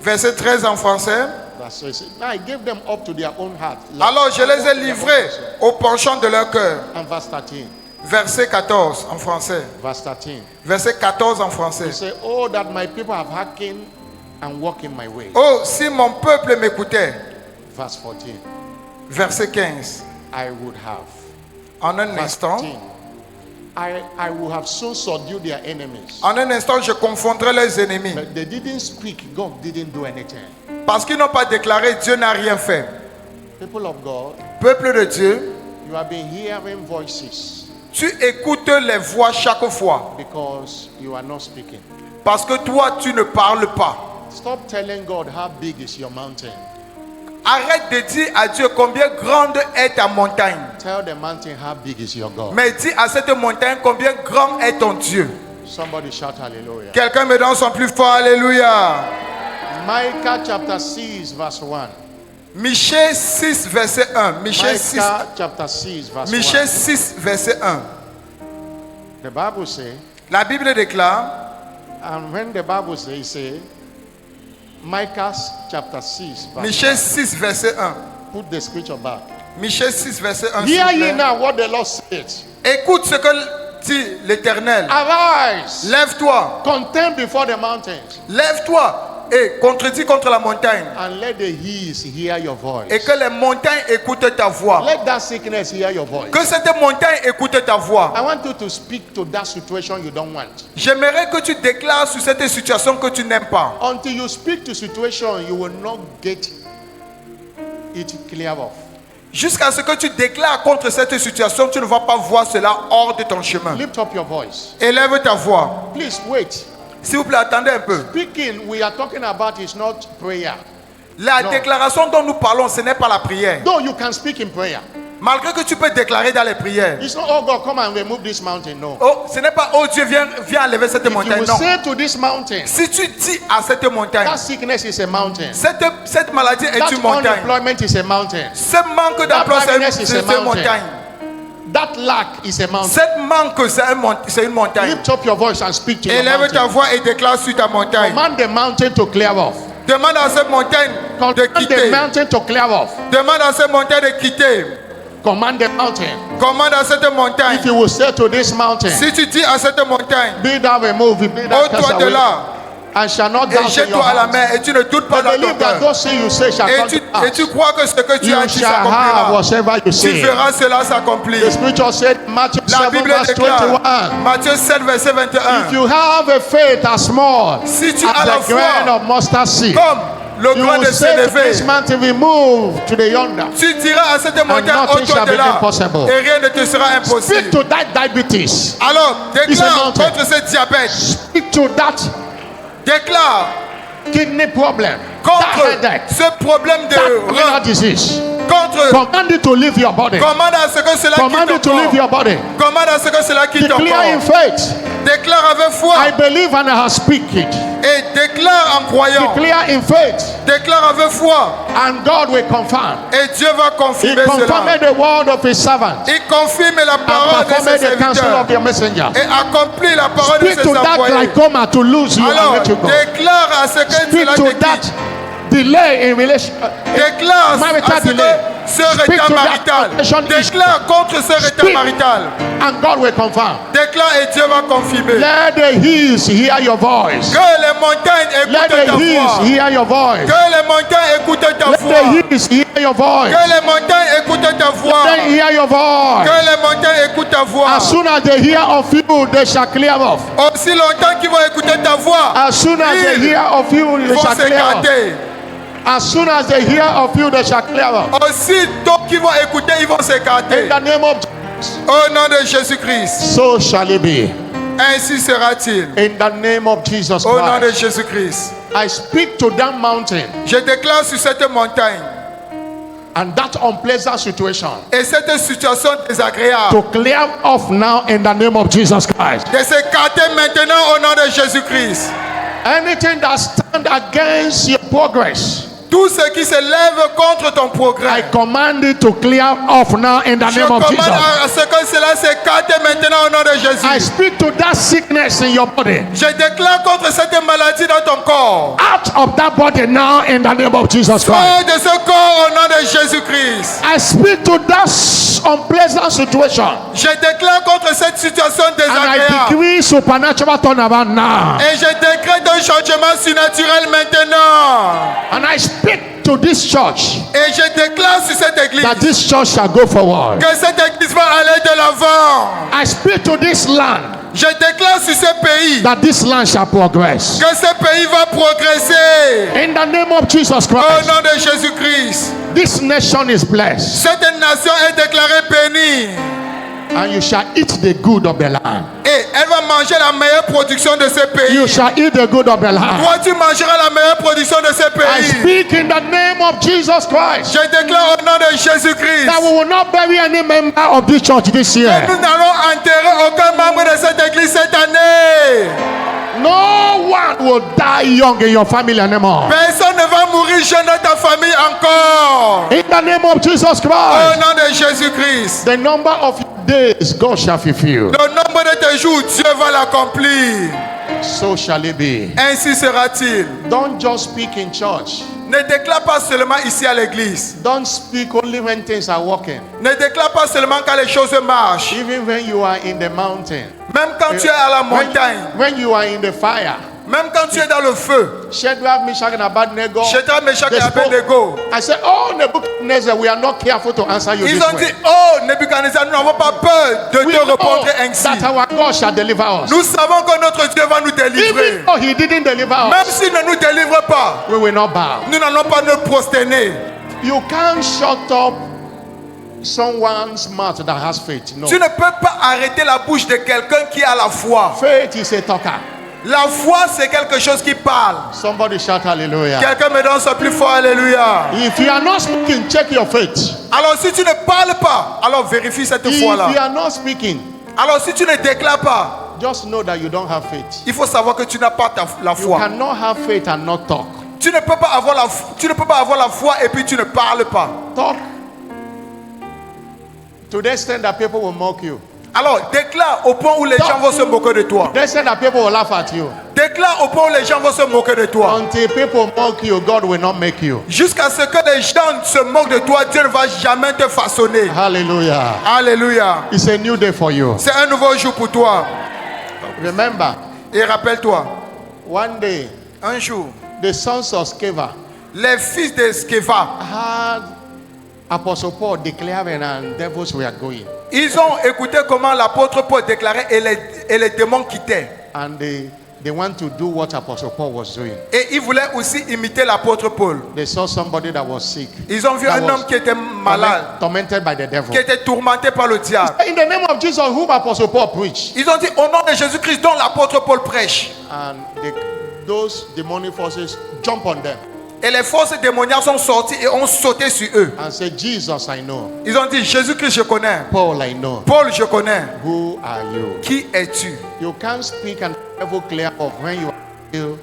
Verset 13 en français. Verse 13. Now I gave them up to their own heart. Alors je les ai livrés au penchant de leur cœur. And verse 13. Verset 14 en français. Verse 13. Verset 14 en français. He said, oh, that my people have hearkened and walk in my way. Oh, si mon peuple m'écoutait. Verse 14. Verset 15. I would have. En un Verse instant, 15. I would have so subdued their enemies. en un instant, je confondrai leurs ennemis. But they didn't speak. God didn't do anything. Parce qu'ils n'ont pas déclaré, Dieu n'a rien fait. People of God, Peuple de Dieu, you have been hearing voices tu écoutes les voix chaque fois. because you are not speaking. Parce que toi, tu ne parles pas. Stop telling God how big is your mountain. Arrête de dire à Dieu combien grande est ta montagne. Tell the mountain how big is your God. Mais dis à cette montagne combien grand est ton Dieu. Somebody shout hallelujah. Quelqu'un me donne son plus fort, alléluia. Micah chapter 6 verse 1. Michée 6, verset 1. Michée 6, Micah chapter 6 verse Michée 1. 6, verset 1. The Bible says, La Bible déclare, and when the Bible says, it say, Micah chapter 6 verse Michée 1. 6, verset 1. Put the scripture back. Michée 6, verset 1. s'il Hear vous ye plaît. now what the Lord says. Écoute ce que dit l'Éternel. Arise, Lève-toi, contend before the mountains, lève-toi et contredis contre la montagne. and let the hills hear your voice. Et que les montagnes écoutent ta voix. Let that sickness hear your voice. Que cette montagne écoute ta voix. I want you to speak to that situation you don't want. J'aimerais que tu déclares sur cette situation que tu n'aimes pas. Until you speak to situation, you will not get it clear off. Jusqu'à ce que tu déclares contre cette situation, tu ne vas pas voir cela hors de ton chemin. Lift up your voice. Élève ta voix. Please wait. S'il vous plaît, attendez un peu. Speaking we are talking about is not prayer. La Non. déclaration dont nous parlons, ce n'est pas la prière. Though you can speak in prayer. Malgré que tu peux déclarer dans les prières. It's not, oh God, come and remove this mountain. No. Oh, ce n'est pas, oh Dieu, viens enlever cette If you montagne. will Non. say to this mountain, Si tu dis à cette montagne, that sickness is a mountain. cette maladie est That une montagne. unemployment is a mountain. Ce manque d'emploi, c'est barrenness is a une mountain. montagne. That lack is a mountain. Cette manque, c'est une montagne. Lift up your voice and speak to your Élève ta mountain. voix et déclare sur ta montagne. Command the mountain to clear off. Demande à cette montagne de Command the quitter. mountain to clear off. Demande à cette montagne de quitter. Command the mountain. Commande à cette montagne. If you will say to this mountain, Si tu dis à cette montagne, be thou removed, be thou cast ôte-toi de away, là and shall not et doubt in your jette-toi à la heart. mer et tu ne doutes pas But dans ton believe that cœur. those things you say shall come to Et pass. tu crois que ce que tu You as dit shall have s'accomplira. whatever you Tu say. feras cela s'accomplir. The scripture said, Matthew La 7 Bible verse déclare, 21. Matthieu 7, verset If 21, you have a faith as small si tu as as la a grain foi of mustard seed, comme le you grain will de say to this sénévé, mountain, remove to the yonder. tu diras à cette montagne, nothing ôte-toi shall de be là impossible. et rien ne te sera Speak impossible. to that diabetes. Alors, It's a déclare mountain. contre ce diabète, Speak to that déclare kidney problem, that contre headache, ce problème de that renal rein, disease. contre, Command it to leave your body. commande à ce que cela Command quitte it to ton leave your corps. body. Commande à ce que cela quitte ton Declare in corps. faith. Déclare avec foi I believe and I speak it. et déclare en croyant. Declare in faith, Déclare avec foi and God will confirm. et Dieu va He confirmer confirmed cela. the word of his servant Il confirme la and parole de performed ses the counsel serviteurs of your messenger. et accomplit la parole de Speak ses to that envoyés. glaucoma to lose you and Alors, let you go. déclare à ce que Speak cela to te that quitte. delay in relation, Déclare marital à ce delay. que ce Speak retard to that marital. condition issue. Déclare contre ce retard Speak. marital. And God will confirm. Déclare et Dieu va confirmer. Let the hills hear your voice. Que les montagnes Let écoutent the ta hills voix. hear your voice. Que les montagnes écoutent ta Let voix. the hills hear your voice. Que les montagnes écoutent ta voix. Let them hear your voice. Que les montagnes écoutent ta voix. As soon as they hear of you, they shall clear off. Aussi longtemps qu'ils vont écouter ta voix, As soon as they hear of you, ils they vont shall clear off. s'écarter. As soon as they hear of you, they shall clear off. Aussitôt qu'ils vont écouter, ils vont In s'écarter. the name of Jesus, Au nom de Jésus-Christ, so shall it be. ainsi sera-t-il. In the name of Jesus Au nom de Christ, Jésus-Christ, I speak to that mountain je déclare sur cette montagne and that unpleasant situation et cette situation désagréable to clear off now in the name of Jesus Christ. de s'écarter maintenant au nom de Jésus-Christ. Anything that stands against your progress, Tout ce qui se lève contre ton I progrès, command it to clear off now in the je name of commande Jesus. à ce que cela s'écarte maintenant au nom de I Jésus. speak to that sickness in your body. Je déclare contre cette maladie dans ton corps. Out of that body now in the name of Jesus Christ. Sors de ce corps au nom de Jésus-Christ. I speak to that unpleasant situation Je déclare contre cette situation and I désagréable. decree supernatural turnaround now. Et je décrète un changement surnaturel maintenant. And I speak to this church Et je déclare sur cette église that this church shall go forward. que cette église va aller de l'avant. I speak to this land Je déclare sur ce pays that this land shall progress. que ce pays va progresser. In the name of Jesus Au Christ, nom de Jésus-Christ. this nation is blessed Cette nation est déclarée bénie. and you shall eat the good of the land. Et elle va manger la meilleure production de ce You pays. shall eat the good of the land. Toi, tu mangeras la meilleure production de ce I pays. speak in the name of Jesus Christ Je déclare au nom de Jésus-Christ. that we will not bury any member of this church this year. Nous n'allons enterrer aucun membre de cette église cette année. No one will die young in your family anymore. Personne ne va mourir jeune dans ta famille encore. In the name of Jesus Au Christ, nom de Jésus-Christ. the number of your days God shall fulfill. Le nombre de tes jours, Dieu va l'accomplir. So shall it be. Ainsi sera-t-il. Don't just speak in church. Ne déclare pas seulement ici à l'église. Don't speak only when things are working. Ne déclare pas seulement quand les choses marchent. Even when you are in the mountain. Même quand tu es à la montagne. When you are in the fire. Même quand tu es dans le feu. Shadrach, Meshach, and Abednego. Shadrach, Meshach they et spoke. Abednego. I said, oh, Nebuchadnezzar, we are not careful to answer you Ils this ont way. dit, oh, Nebuchadnezzar, nous n'avons pas peur de We te know répondre ainsi. that our God shall deliver us. Nous savons que notre Dieu va nous délivrer. Even though he didn't deliver Même us, s'il ne nous délivre pas, we will not bow. nous n'allons pas nous prosterner. You can't shut up someone's mouth that has faith. No. Tu ne peux pas arrêter la bouche de quelqu'un qui a la foi. Faith is a talker. La foi, c'est quelque chose qui parle. Somebody shout hallelujah. Quelqu'un me donne son plus fort, alléluia. If you are not speaking, check your faith. Alors si tu ne parles pas, alors vérifie cette If you foi-là. are not speaking, Alors si tu ne déclares pas, just know that you don't have faith. il faut savoir que tu n'as pas la You foi. cannot have faith and not talk. Tu ne peux pas avoir la foi et puis tu ne parles pas. Talk to the extent that people will mock you. Alors déclare au point où les gens vont se moquer de toi. To the extent that people will laugh at you. Déclare au point où les gens vont se moquer de toi. Until people mock you, God will not make you. Jusqu'à ce que les gens se moquent de toi, Dieu ne va jamais te façonner. Hallelujah. Alléluia. It's a new day for you. C'est un nouveau jour pour toi. Remember, Et rappelle-toi, one day, un jour, the sons of Sceva les fils de Sceva, had Apostle Paul declaring and devils were going. ils ont écouté comment l'apôtre Paul déclarait et les démons quittaient. And they want to do what Apostle Paul was doing. Et ils voulaient aussi imiter l'apôtre Paul. They saw somebody that was sick. Ils ont vu That un was homme qui était malade, tormented by the devil. qui était tourmenté par le diable. In the name of Jesus, whom Apostle Paul preached. Ils ont dit au nom de Jésus-Christ dont l'apôtre Paul prêche. And those demonic forces jump on them Et les forces démoniaques sont sorties et ont sauté sur eux. and said, Jesus, I know. Ils ont dit Jésus-Christ, je connais. Paul, I know. Paul, je connais. Who are you? Qui es-tu? You can't speak and the devil clear off when you are still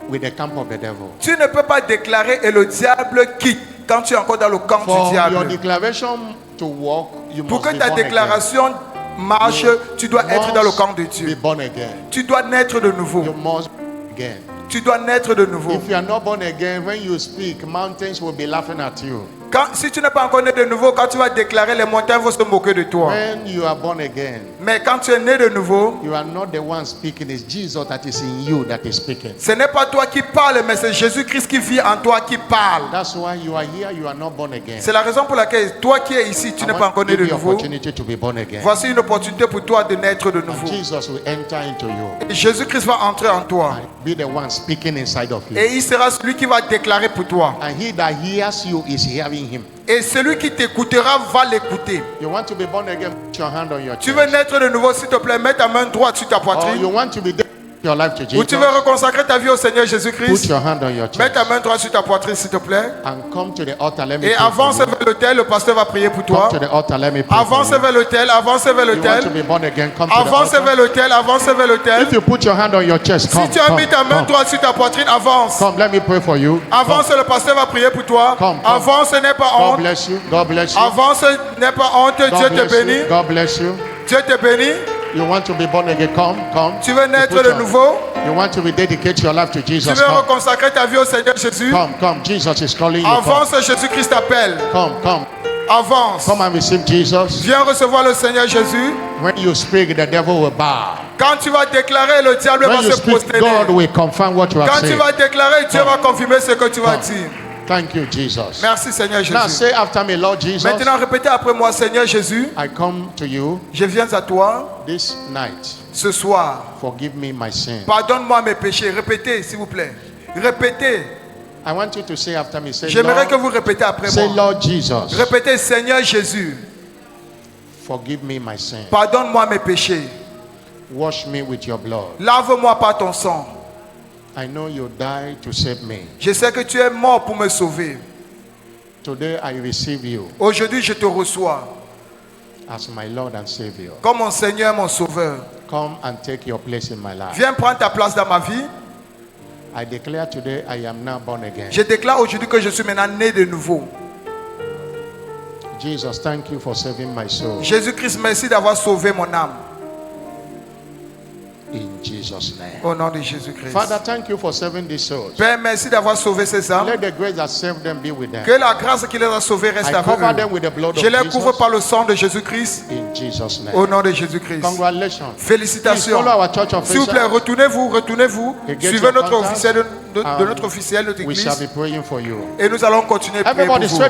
with the camp of the devil. Tu ne peux pas déclarer et le diable quitte quand tu es encore dans le camp For du your diable. declaration to work, you Pour must que be ta born again. déclaration marche, tu dois être dans le camp de Be Dieu. born again. Tu dois naître de nouveau. You must be again. Tu dois naître de nouveau. If you are not born again, when you speak, mountains will be laughing at you. Si tu n'es pas encore né de nouveau, quand tu vas déclarer, les montagnes vont se moquer de toi. When you are born again, Mais quand tu es né de nouveau, you are not the one speaking. It's Jesus that is in you that is speaking. ce n'est pas toi qui parles, mais c'est Jésus-Christ qui vit en toi qui parle. That's why you are here. You are not born again. C'est la raison pour laquelle toi qui es ici, tu I n'es want pas encore to né give de you nouveau. opportunity to be born again. Voici une opportunité pour toi de naître de And nouveau. Jesus will enter into you. Et Jésus-Christ va entrer en toi. Be the one speaking inside of you. Et il sera celui qui va déclarer pour toi. And he that hears you is hearing him. Et celui qui t'écoutera va l'écouter. You want to be born again? Put your hand on your Tu chest. veux naître de nouveau, s'il te plaît, mets ta main droite sur ta Or you poitrine. want to be dedicated your life to Ou tu veux Jesus? reconsacrer ta vie au Seigneur Put Jésus-Christ. your hand on your Mets chest ta main droite sur ta poitrine, s'il te plaît. and come to the altar. Let me Et pray avance for you. vers l'autel, le pasteur va prier pour toi. Come to the altar. Let me pray for Avance you. vers l'autel, avance vers You want to l'autel. be born again? Come to the Avance altar. vers l'autel, avance vers l'autel. If you put your hand on your chest, Si come, tu as mis ta main come, droite sur ta poitrine, avance. come. Let me pray for you. Avance, le pasteur va prier pour toi. Come. Avance, n'est pas God honte. bless you. God bless you. Avance, n'est pas honte. Dieu God te bless bénit. you. God bless you. Dieu te bénit. You want to be born again? Come. Tu veux naître Put de your- nouveau. You want to rededicate your life to Tu Jesus? veux Come. reconsacrer ta vie au Seigneur Jésus. Come. Jesus is calling you. Avance, Jésus-Christ t'appelle. Come. Avance. Come and receive Jesus. Viens recevoir le Seigneur Jésus. When you speak, the devil will bow. Quand tu vas déclarer, le diable When va you se speak, prosterner. God will confirm what you have Quand tu said. vas déclarer, Dieu va confirmer ce que tu vas Come. dire. Thank you, Jesus. Merci Seigneur Now Jésus. say after me, Lord Jesus, Maintenant, répétez après moi, Seigneur Jésus, I come to you je viens à toi this night. ce soir. Forgive me my sin. Pardonne-moi mes péchés. Répétez, s'il vous plaît. Répétez. I want you to say after me, say, J'aimerais que Lord, vous répétez après say, moi. Lord Jesus, Répétez, Seigneur Jésus, forgive me my sin. pardonne-moi mes péchés. Wash me with your blood. Lave-moi par ton sang. I know you died to save me. Je sais que tu es mort pour me sauver. Today I receive you Aujourd'hui, je te reçois as my Lord and Savior. comme mon Seigneur, mon Sauveur. Come and take your place in my life. Viens prendre ta place dans ma vie. I declare today I am now born again. Je déclare aujourd'hui que je suis maintenant né de nouveau. Jesus, thank you for saving my soul. Jésus-Christ, merci d'avoir sauvé mon âme. In Jesus' name. Au nom de Jésus-Christ. Father, thank you for saving these souls. Père, merci d'avoir sauvé ces âmes. Let the grace that saved them be with them. Que la grâce qui les a sauvés reste I avec cover them eux. with the blood Je of les couvre Jesus. par le sang de Jésus-Christ. In Jesus' Au name. nom de Jésus-Christ. Congratulations. Please Félicitations. follow our church S'il vous plaît, official. retournez-vous. Et get Suivez your notre contact. officiel de notre officiel, notre We shall église. be praying for you. Et nous allons continuer à prier pour Everybody vous. straight